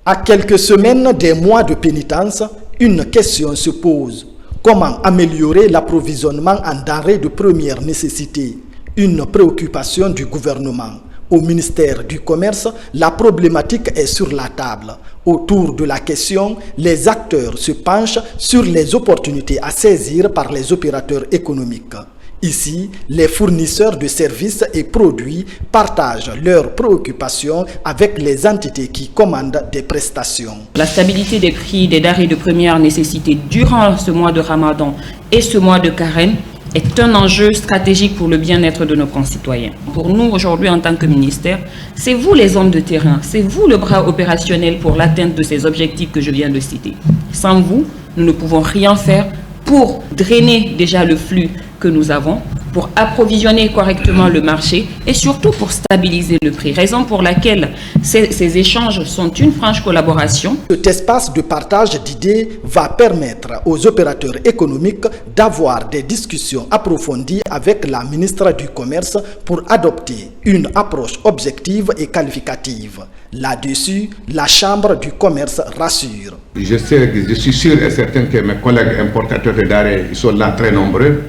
À quelques semaines des mois de pénitence, une question se pose. Comment améliorer l'approvisionnement en denrées de première nécessité? Une préoccupation du gouvernement. Au ministère du Commerce, la problématique est sur la table. Autour de la question, les acteurs se penchent sur les opportunités à saisir par les opérateurs économiques. Ici, les fournisseurs de services et produits partagent leurs préoccupations avec les entités qui commandent des prestations. La stabilité des prix des denrées de première nécessité durant ce mois de Ramadan et ce mois de Carême est un enjeu stratégique pour le bien-être de nos concitoyens. Pour nous, aujourd'hui, en tant que ministère, c'est vous les hommes de terrain, c'est vous le bras opérationnel pour l'atteinte de ces objectifs que je viens de citer. Sans vous, nous ne pouvons rien faire pour drainer déjà le flux que nous avons, pour approvisionner correctement le marché et surtout pour stabiliser le prix. Raison pour laquelle ces échanges sont une franche collaboration. Cet espace de partage d'idées va permettre aux opérateurs économiques d'avoir des discussions approfondies avec la ministre du Commerce pour adopter une approche objective et qualificative. Là-dessus, la Chambre du Commerce rassure. Je suis sûr et certain que mes collègues importateurs de denrées sont là très nombreux.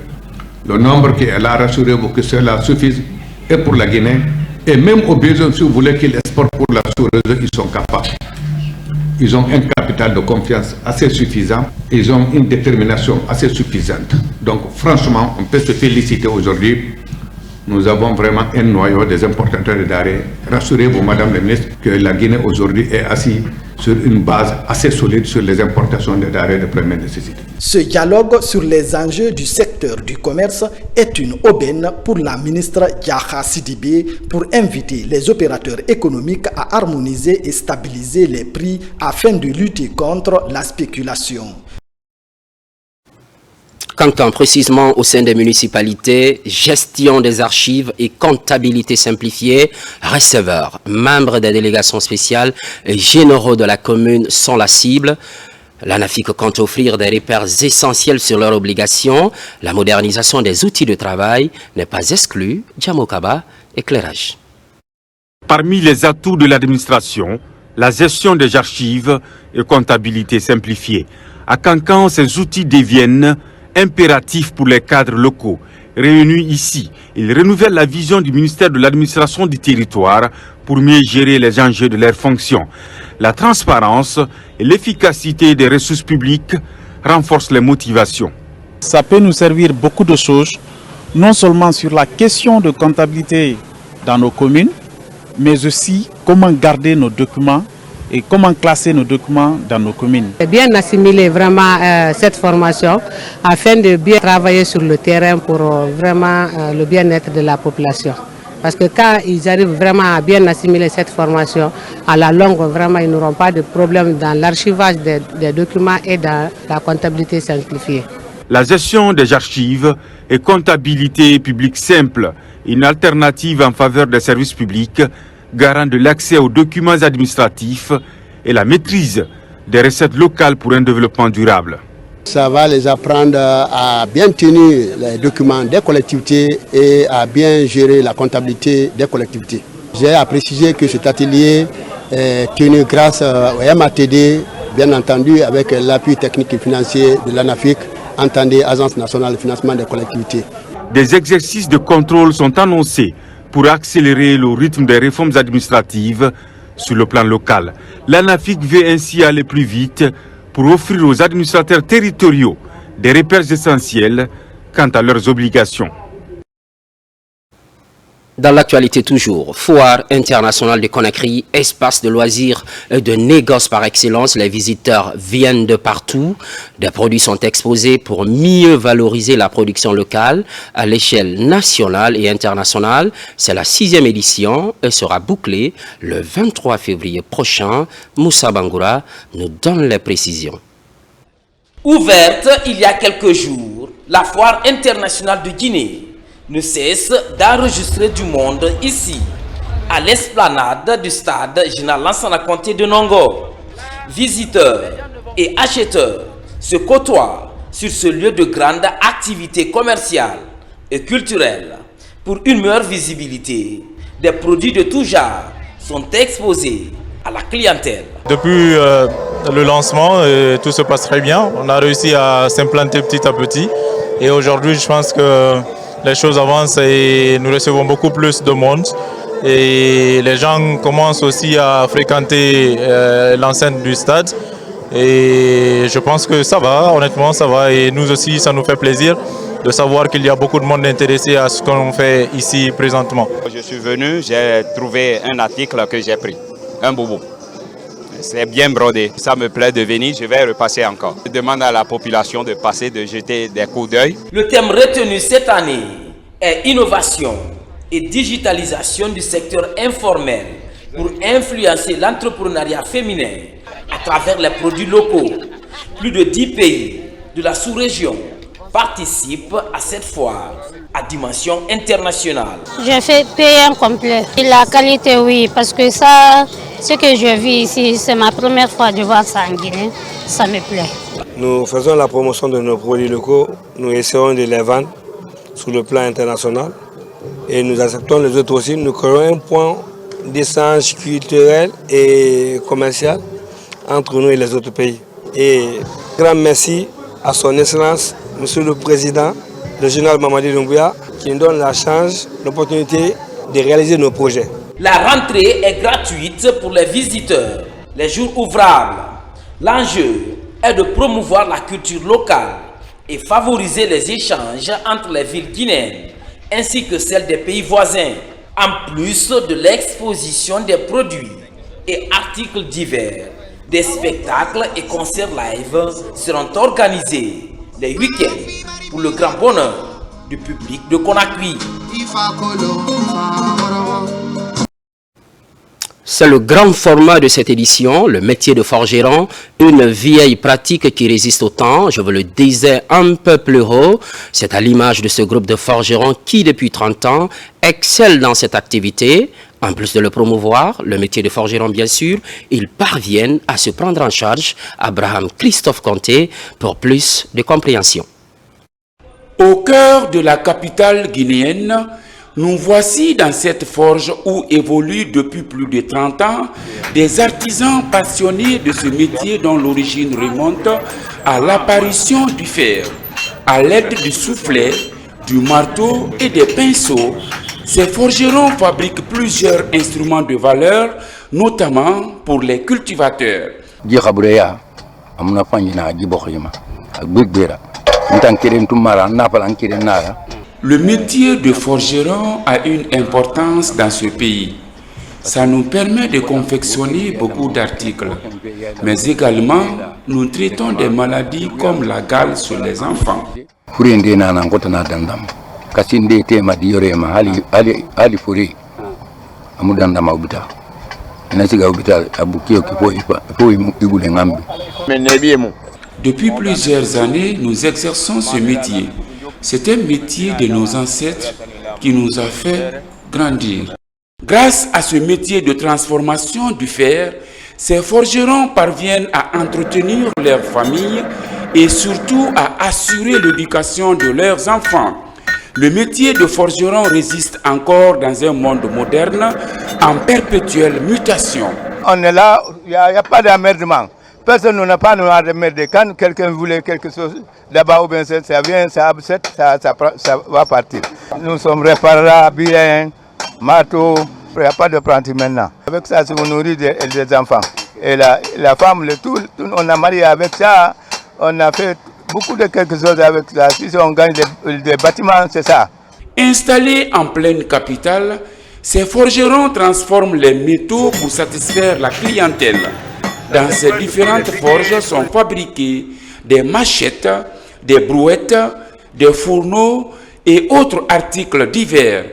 Le nombre qui est là, rassurez-vous que cela suffise et pour la Guinée. Et même au besoin, si vous voulez qu'ils exportent pour la sous-région, ils sont capables. Ils ont un capital de confiance assez suffisant. Ils ont une détermination assez suffisante. Donc franchement, on peut se féliciter aujourd'hui. Nous avons vraiment un noyau des importateurs de denrées. Rassurez-vous, Madame la Ministre, que la Guinée aujourd'hui est assise sur une base assez solide sur les importations de denrées de première nécessité. Ce dialogue sur les enjeux du secteur du commerce est une aubaine pour la ministre Yaha Sidibé pour inviter les opérateurs économiques à harmoniser et stabiliser les prix afin de lutter contre la spéculation. Cancan, précisément au sein des municipalités, gestion des archives et comptabilité simplifiée, receveurs, membres des délégations spéciales et généraux de la commune sont la cible. L'ANAFIC compte offrir des repères essentiels sur leurs obligations. La modernisation des outils de travail n'est pas exclue. Djamokaba, éclairage. Parmi les atouts de l'administration, la gestion des archives et comptabilité simplifiée. À Cancan, ces outils deviennent impératif pour les cadres locaux. Réunis ici, ils renouvellent la vision du ministère de l'administration du territoire pour mieux gérer les enjeux de leurs fonctions. La transparence et l'efficacité des ressources publiques renforcent les motivations. Ça peut nous servir beaucoup de choses, non seulement sur la question de comptabilité dans nos communes, mais aussi comment garder nos documents et comment classer nos documents dans nos communes. Bien assimiler vraiment cette formation afin de bien travailler sur le terrain pour vraiment le bien-être de la population. Parce que quand ils arrivent vraiment à bien assimiler cette formation, à la longue, vraiment, ils n'auront pas de problème dans l'archivage des documents et dans la comptabilité simplifiée. La gestion des archives et comptabilité publique simple, une alternative en faveur des services publics, garant de l'accès aux documents administratifs et la maîtrise des recettes locales pour un développement durable. Ça va les apprendre à bien tenir les documents des collectivités et à bien gérer la comptabilité des collectivités. J'ai à préciser que cet atelier est tenu grâce au MATD, bien entendu avec l'appui technique et financier de l'ANAFIC, entendez Agence nationale de financement des collectivités. Des exercices de contrôle sont annoncés pour accélérer le rythme des réformes administratives sur le plan local. L'ANAFIC veut ainsi aller plus vite pour offrir aux administrateurs territoriaux des repères essentiels quant à leurs obligations. Dans l'actualité toujours, foire internationale de Conakry, espace de loisirs et de négoces par excellence. Les visiteurs viennent de partout. Des produits sont exposés pour mieux valoriser la production locale à l'échelle nationale et internationale. C'est la 6e édition et sera bouclée le 23 février prochain. Moussa Bangoura nous donne les précisions. Ouverte il y a quelques jours, la foire internationale de Guinée ne cesse d'enregistrer du monde ici, à l'esplanade du stade Général Lansana Conté de Nongo. Visiteurs et acheteurs se côtoient sur ce lieu de grande activité commerciale et culturelle. Pour une meilleure visibilité, des produits de tout genre sont exposés à la clientèle. Depuis le lancement, tout se passe très bien. On a réussi à s'implanter petit à petit. Et aujourd'hui, je pense que les choses avancent et nous recevons beaucoup plus de monde. Et les gens commencent aussi à fréquenter l'enceinte du stade. Et je pense que ça va, honnêtement, ça va. Et nous aussi, ça nous fait plaisir de savoir qu'il y a beaucoup de monde intéressé à ce qu'on fait ici présentement. Je suis venu, j'ai trouvé un article que j'ai pris, un boubou. C'est bien brodé, ça me plaît de venir, je vais repasser encore. Je demande à la population de passer, de jeter des coups d'œil. Le thème retenu cette année est innovation et digitalisation du secteur informel pour influencer l'entrepreneuriat féminin à travers les produits locaux. Plus de 10 pays de la sous-région participent à cette foire à dimension internationale. Je fais payer complet. Et la qualité, oui, parce que ça, ce que je vis ici, c'est ma première fois de voir ça en Guinée. Ça me plaît. Nous faisons la promotion de nos produits locaux. Nous essayons de les vendre sur le plan international. Et nous acceptons les autres aussi. Nous créons un point d'échange culturel et commercial entre nous et les autres pays. Et grand merci à son Excellence, Monsieur le Président, le général Mamadi Doumbouya, qui nous donne la chance, l'opportunité de réaliser nos projets. La rentrée est gratuite pour les visiteurs, les jours ouvrables. L'enjeu est de promouvoir la culture locale et favoriser les échanges entre les villes guinéennes ainsi que celles des pays voisins, en plus de l'exposition des produits et articles divers. Des spectacles et concerts live seront organisés les week-ends pour le grand bonheur du public de Conakry. C'est le grand format de cette édition, le métier de forgeron, une vieille pratique qui résiste au temps. Je vous le disais un peu plus haut, c'est à l'image de ce groupe de forgerons qui, depuis 30 ans, excelle dans cette activité. En plus de le promouvoir, le métier de forgeron bien sûr, ils parviennent à se prendre en charge. Abraham Christophe Conté pour plus de compréhension. Au cœur de la capitale guinéenne, nous voici dans cette forge où évoluent depuis plus de 30 ans des artisans passionnés de ce métier dont l'origine remonte à l'apparition du fer. À l'aide du soufflet, du marteau et des pinceaux, ces forgerons fabriquent plusieurs instruments de valeur, notamment pour les cultivateurs. Le métier de forgeron a une importance dans ce pays. Ça nous permet de confectionner beaucoup d'articles, mais également nous traitons des maladies comme la gale sur les enfants. Depuis plusieurs années, nous exerçons ce métier. C'est un métier de nos ancêtres qui nous a fait grandir. Grâce à ce métier de transformation du fer, ces forgerons parviennent à entretenir leur famille et surtout à assurer l'éducation de leurs enfants. Le métier de forgeron résiste encore dans un monde moderne en perpétuelle mutation. On est là, il n'y a pas d'emmerdement. Personne n'a pas d'emmerdement. Quand quelqu'un voulait quelque chose là-bas ou bien ça vient, ça va partir. Nous sommes réparables, bien, marteau, il n'y a pas de apprenti maintenant. Avec ça, on nourrit des enfants. Et la femme, on a marié avec ça, on a fait beaucoup de quelque chose avec ça. Si on gagne des bâtiments, c'est ça. Installés en pleine capitale, ces forgerons transforment les métaux pour satisfaire la clientèle. Dans ces différentes forges sont fabriquées des machettes, des brouettes, des fourneaux et autres articles divers.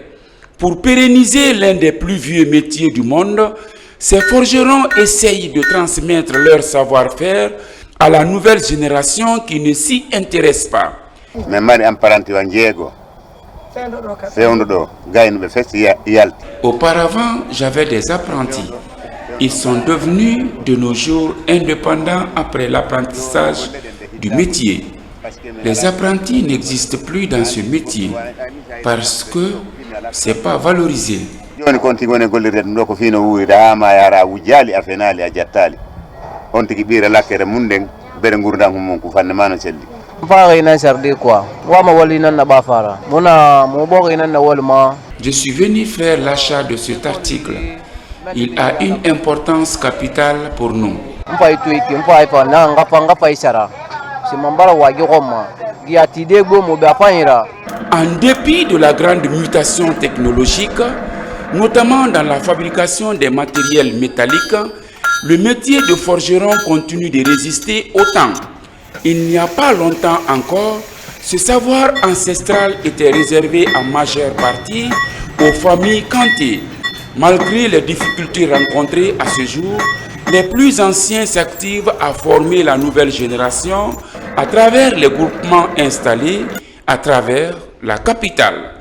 Pour pérenniser l'un des plus vieux métiers du monde, ces forgerons essayent de transmettre leur savoir-faire à la nouvelle génération qui ne s'y intéresse pas. Auparavant, j'avais des apprentis. Ils sont devenus de nos jours indépendants après l'apprentissage du métier. Les apprentis n'existent plus dans ce métier parce que ce n'est pas valorisé. Je suis venu faire l'achat de cet article. Il a une importance capitale pour nous. En dépit de la grande mutation technologique, notamment dans la fabrication des matériels métalliques, le métier de forgeron continue de résister au temps. Il n'y a pas longtemps encore, ce savoir ancestral était réservé en majeure partie aux familles Kanté. Malgré les difficultés rencontrées à ce jour, les plus anciens s'activent à former la nouvelle génération à travers les groupements installés à travers la capitale.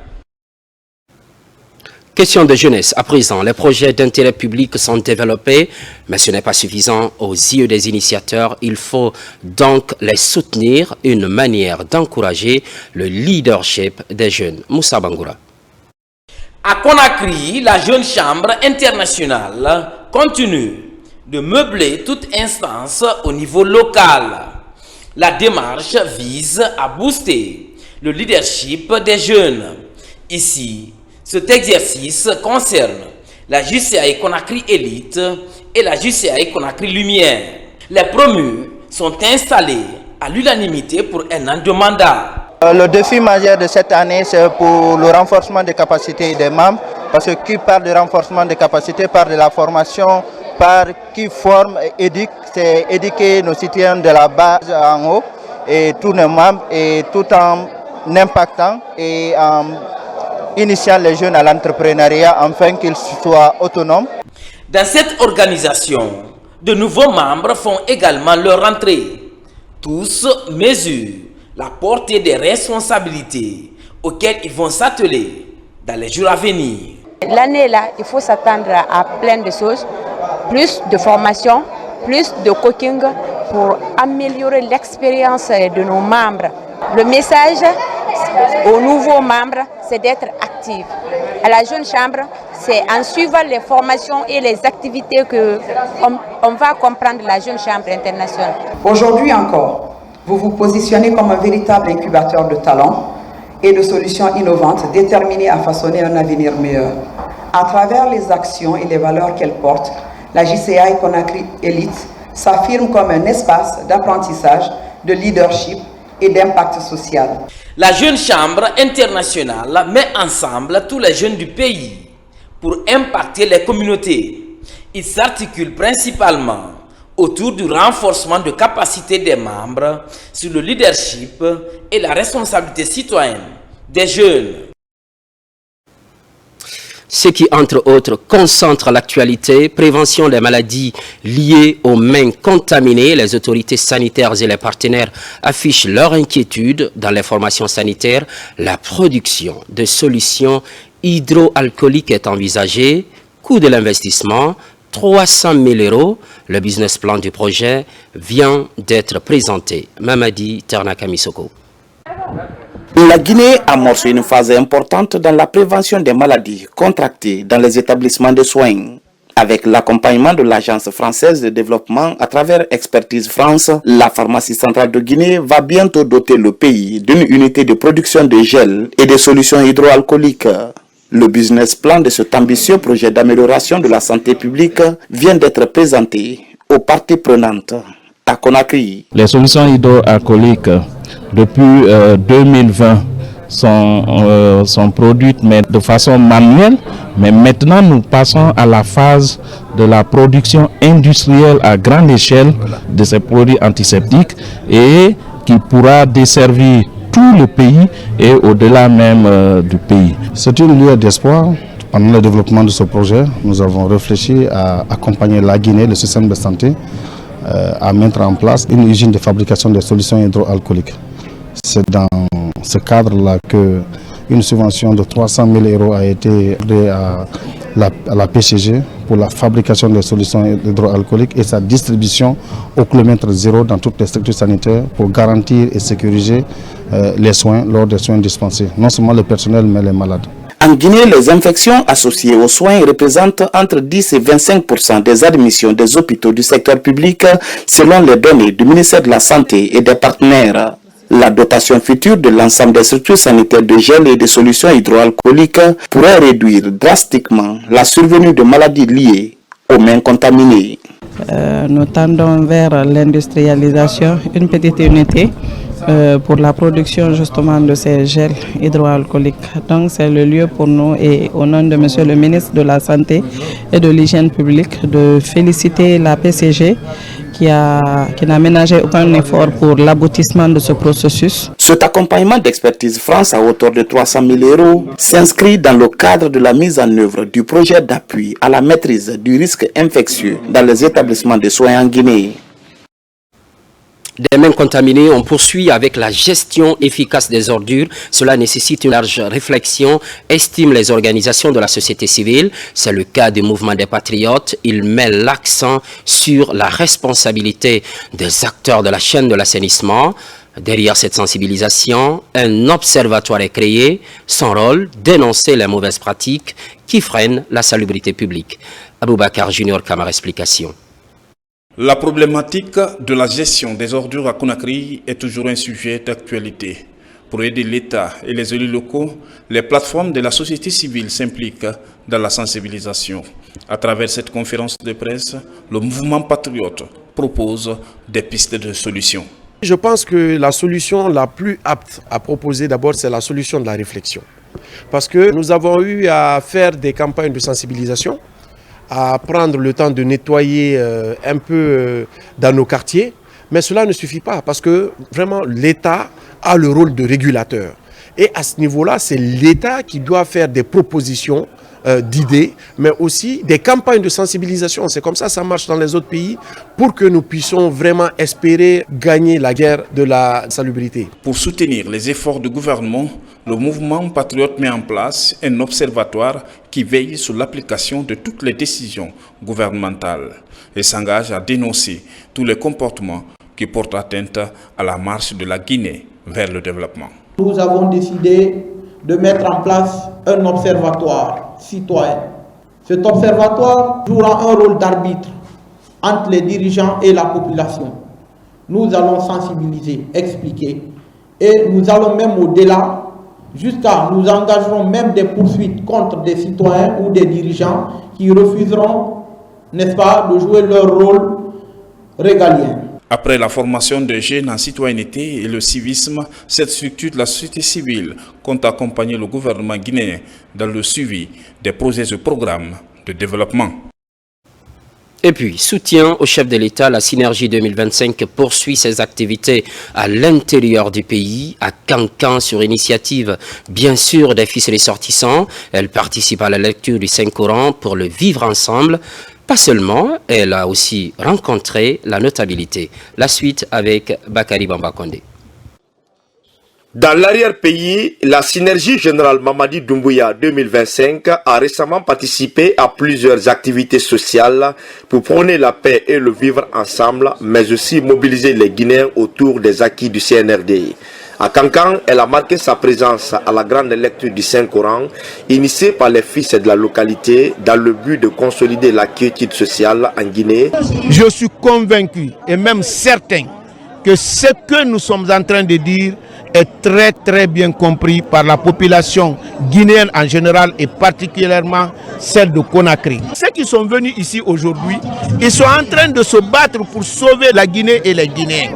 Question de jeunesse. À présent, les projets d'intérêt public sont développés, mais ce n'est pas suffisant aux yeux des initiateurs. Il faut donc les soutenir, une manière d'encourager le leadership des jeunes. Moussa Bangoura. À Conakry, la Jeune Chambre internationale continue de meubler toute instance au niveau local. La démarche vise à booster le leadership des jeunes. Ici, cet exercice concerne la JCI Conakry Élite et la JCI Conakry Lumière. Les promus sont installés à l'unanimité pour un an de mandat. Le défi majeur de cette année, c'est pour le renforcement des capacités des membres, parce que qui parle de renforcement des capacités parle de la formation, qui forme et éduque, c'est éduquer nos citoyens de la base en haut et tous nos membres, et tout en impactant et en initiant les jeunes à l'entrepreneuriat afin qu'ils soient autonomes. Dans cette organisation, de nouveaux membres font également leur entrée. Tous mesurent la portée des responsabilités auxquelles ils vont s'atteler dans les jours à venir. L'année là, il faut s'attendre à plein de choses, plus de formation, plus de coaching pour améliorer l'expérience de nos membres. Le message aux nouveaux membres, c'est d'être actifs. À la Jeune Chambre, c'est en suivant les formations et les activités qu'on va comprendre la Jeune Chambre internationale. Aujourd'hui encore, Vous vous positionnez comme un véritable incubateur de talents et de solutions innovantes déterminées à façonner un avenir meilleur. À travers les actions et les valeurs qu'elle porte, la JCI Conakry Elite s'affirme comme un espace d'apprentissage, de leadership et d'impact social. La Jeune Chambre internationale met ensemble tous les jeunes du pays pour impacter les communautés. Il s'articule principalement autour du renforcement de capacités des membres sur le leadership et la responsabilité citoyenne des jeunes. Ce qui, entre autres, concentre l'actualité, prévention des maladies liées aux mains contaminées. Les autorités sanitaires et les partenaires affichent leur inquiétude dans les formations sanitaires. La production de solutions hydroalcooliques est envisagée. Coût de l'investissement, 300 000 €. Le business plan du projet vient d'être présenté. Mamadi Ternakamisoko. La Guinée amorce une phase importante dans la prévention des maladies contractées dans les établissements de soins. Avec l'accompagnement de l'Agence française de développement à travers Expertise France, la pharmacie centrale de Guinée va bientôt doter le pays d'une unité de production de gel et de solutions hydroalcooliques. Le business plan de cet ambitieux projet d'amélioration de la santé publique vient d'être présenté aux parties prenantes à Conakry. Les solutions hydroalcooliques depuis 2020 sont produites mais de façon manuelle, mais maintenant nous passons à la phase de la production industrielle à grande échelle de ces produits antiseptiques et qui pourra desservir tout le pays et au-delà même du pays. C'est une lueur d'espoir. Pendant le développement de ce projet, nous avons réfléchi à accompagner la Guinée, le système de santé, à mettre en place une usine de fabrication de solutions hydroalcooliques. C'est dans ce cadre-là qu'une subvention de 300 000 € a été donnée à la PCG pour la fabrication de solutions hydroalcooliques et sa distribution au kilomètre zéro dans toutes les structures sanitaires pour garantir et sécuriser les soins lors des soins dispensés, non seulement le personnel mais les malades. En Guinée, les infections associées aux soins représentent entre 10 et 25% des admissions des hôpitaux du secteur public selon les données du ministère de la Santé et des partenaires. La dotation future de l'ensemble des structures sanitaires de gel et de solutions hydroalcooliques pourrait réduire drastiquement la survenue de maladies liées aux mains contaminées. Nous tendons vers l'industrialisation, une petite unité pour la production justement de ces gels hydroalcooliques. Donc c'est le lieu pour nous et au nom de Monsieur le ministre de la Santé et de l'Hygiène publique de féliciter la PCG qui n'a ménagé aucun effort pour l'aboutissement de ce processus. Cet accompagnement d'Expertise France à hauteur de 300 000 € s'inscrit dans le cadre de la mise en œuvre du projet d'appui à la maîtrise du risque infectieux dans les établissements de soins en Guinée. Des mains contaminées, on poursuit avec la gestion efficace des ordures. Cela nécessite une large réflexion, estiment les organisations de la société civile. C'est le cas du mouvement des patriotes. Il met l'accent sur la responsabilité des acteurs de la chaîne de l'assainissement. Derrière cette sensibilisation, un observatoire est créé. Son rôle, dénoncer les mauvaises pratiques qui freinent la salubrité publique. Aboubakar Junior Kamara, explication. La problématique de la gestion des ordures à Conakry est toujours un sujet d'actualité. Pour aider l'État et les élus locaux, les plateformes de la société civile s'impliquent dans la sensibilisation. À travers cette conférence de presse, le mouvement patriote propose des pistes de solutions. Je pense que la solution la plus apte à proposer d'abord, c'est la solution de la réflexion. Parce que nous avons eu à faire des campagnes de sensibilisation, à prendre le temps de nettoyer un peu dans nos quartiers. Mais cela ne suffit pas parce que vraiment l'État a le rôle de régulateur. Et à ce niveau-là, c'est l'État qui doit faire des propositions d'idées, mais aussi des campagnes de sensibilisation. C'est comme ça que ça marche dans les autres pays pour que nous puissions vraiment espérer gagner la guerre de la salubrité. Pour soutenir les efforts du gouvernement, le mouvement patriote met en place un observatoire qui veille sur l'application de toutes les décisions gouvernementales et s'engage à dénoncer tous les comportements qui portent atteinte à la marche de la Guinée vers le développement. Nous avons décidé de mettre en place un observatoire citoyen. Cet observatoire jouera un rôle d'arbitre entre les dirigeants et la population. nous allons sensibiliser, expliquer. Et nous allons même au-delà, jusqu'à nous engagerons même des poursuites contre des citoyens ou des dirigeants qui refuseront, n'est-ce pas, de jouer leur rôle régalien. Après la formation des jeunes en citoyenneté et le civisme, cette structure de la société civile compte accompagner le gouvernement guinéen dans le suivi des projets et programmes de développement. Et puis, soutien au chef de l'État, la Synergie 2025 poursuit ses activités à l'intérieur du pays, à Cancan, sur initiative, bien sûr, des fils ressortissants. Elle participe à la lecture du Saint-Coran pour le vivre ensemble. Pas seulement, elle a aussi rencontré la notabilité. La suite avec Bakary Bambakonde. Dans l'arrière-pays, la Synergie Générale Mamadi Doumbouya 2025 a récemment participé à plusieurs activités sociales pour prôner la paix et le vivre ensemble, mais aussi mobiliser les Guinéens autour des acquis du CNRD. À Cancan, elle a marqué sa présence à la grande lecture du Saint-Coran, initiée par les fils de la localité, dans le but de consolider la quiétude sociale en Guinée. Je suis convaincu et même certain que ce que nous sommes en train de dire est très bien compris par la population guinéenne en général et particulièrement celle de Conakry. Ceux qui sont venus ici aujourd'hui, ils sont en train de se battre pour sauver la Guinée et les Guinéens.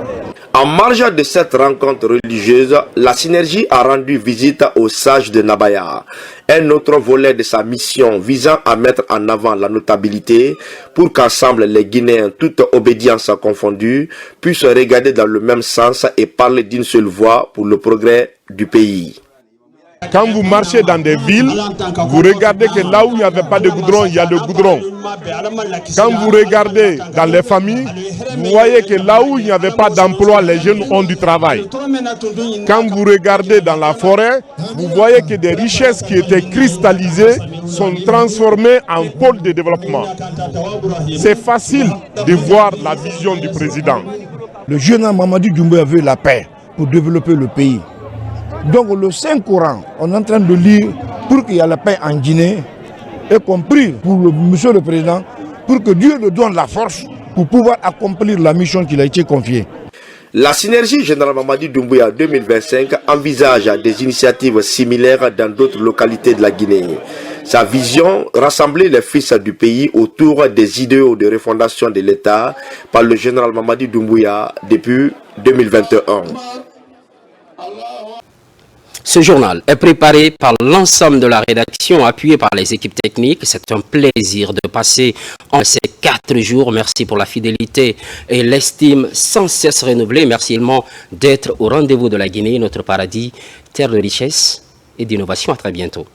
En marge de cette rencontre religieuse, la Synergie a rendu visite aux sages de Nabaya, un autre volet de sa mission visant à mettre en avant la notabilité pour qu'ensemble les Guinéens, toute obédience confondue, puissent regarder dans le même sens et parler d'une seule voix pour le progrès du pays. Quand vous marchez dans des villes, vous regardez que là où il n'y avait pas de goudron, il y a de goudron. Quand vous regardez dans les familles, vous voyez que là où il n'y avait pas d'emploi, les jeunes ont du travail. Quand vous regardez dans la forêt, vous voyez que des richesses qui étaient cristallisées sont transformées en pôle de développement. C'est facile de voir la vision du président. Le jeune Mamadi Doumbouya veut la paix pour développer le pays. Donc le Saint-Coran, on est en train de lire pour qu'il y ait la paix en Guinée, y compris pour monsieur le président, pour que Dieu lui donne la force pour pouvoir accomplir la mission qui a été confiée. La Synergie Générale Mamadi Doumbouya 2025 envisage des initiatives similaires dans d'autres localités de la Guinée. Sa vision, rassembler les fils du pays autour des idéaux de refondation de l'État par le général Mamadi Doumbouya depuis 2021. Ce journal est préparé par l'ensemble de la rédaction, appuyé par les équipes techniques. C'est un plaisir de passer en ces 4 jours. Merci pour la fidélité et l'estime sans cesse renouvelée. Merci également d'être au rendez-vous de la Guinée, notre paradis, terre de richesse et d'innovation. À très bientôt.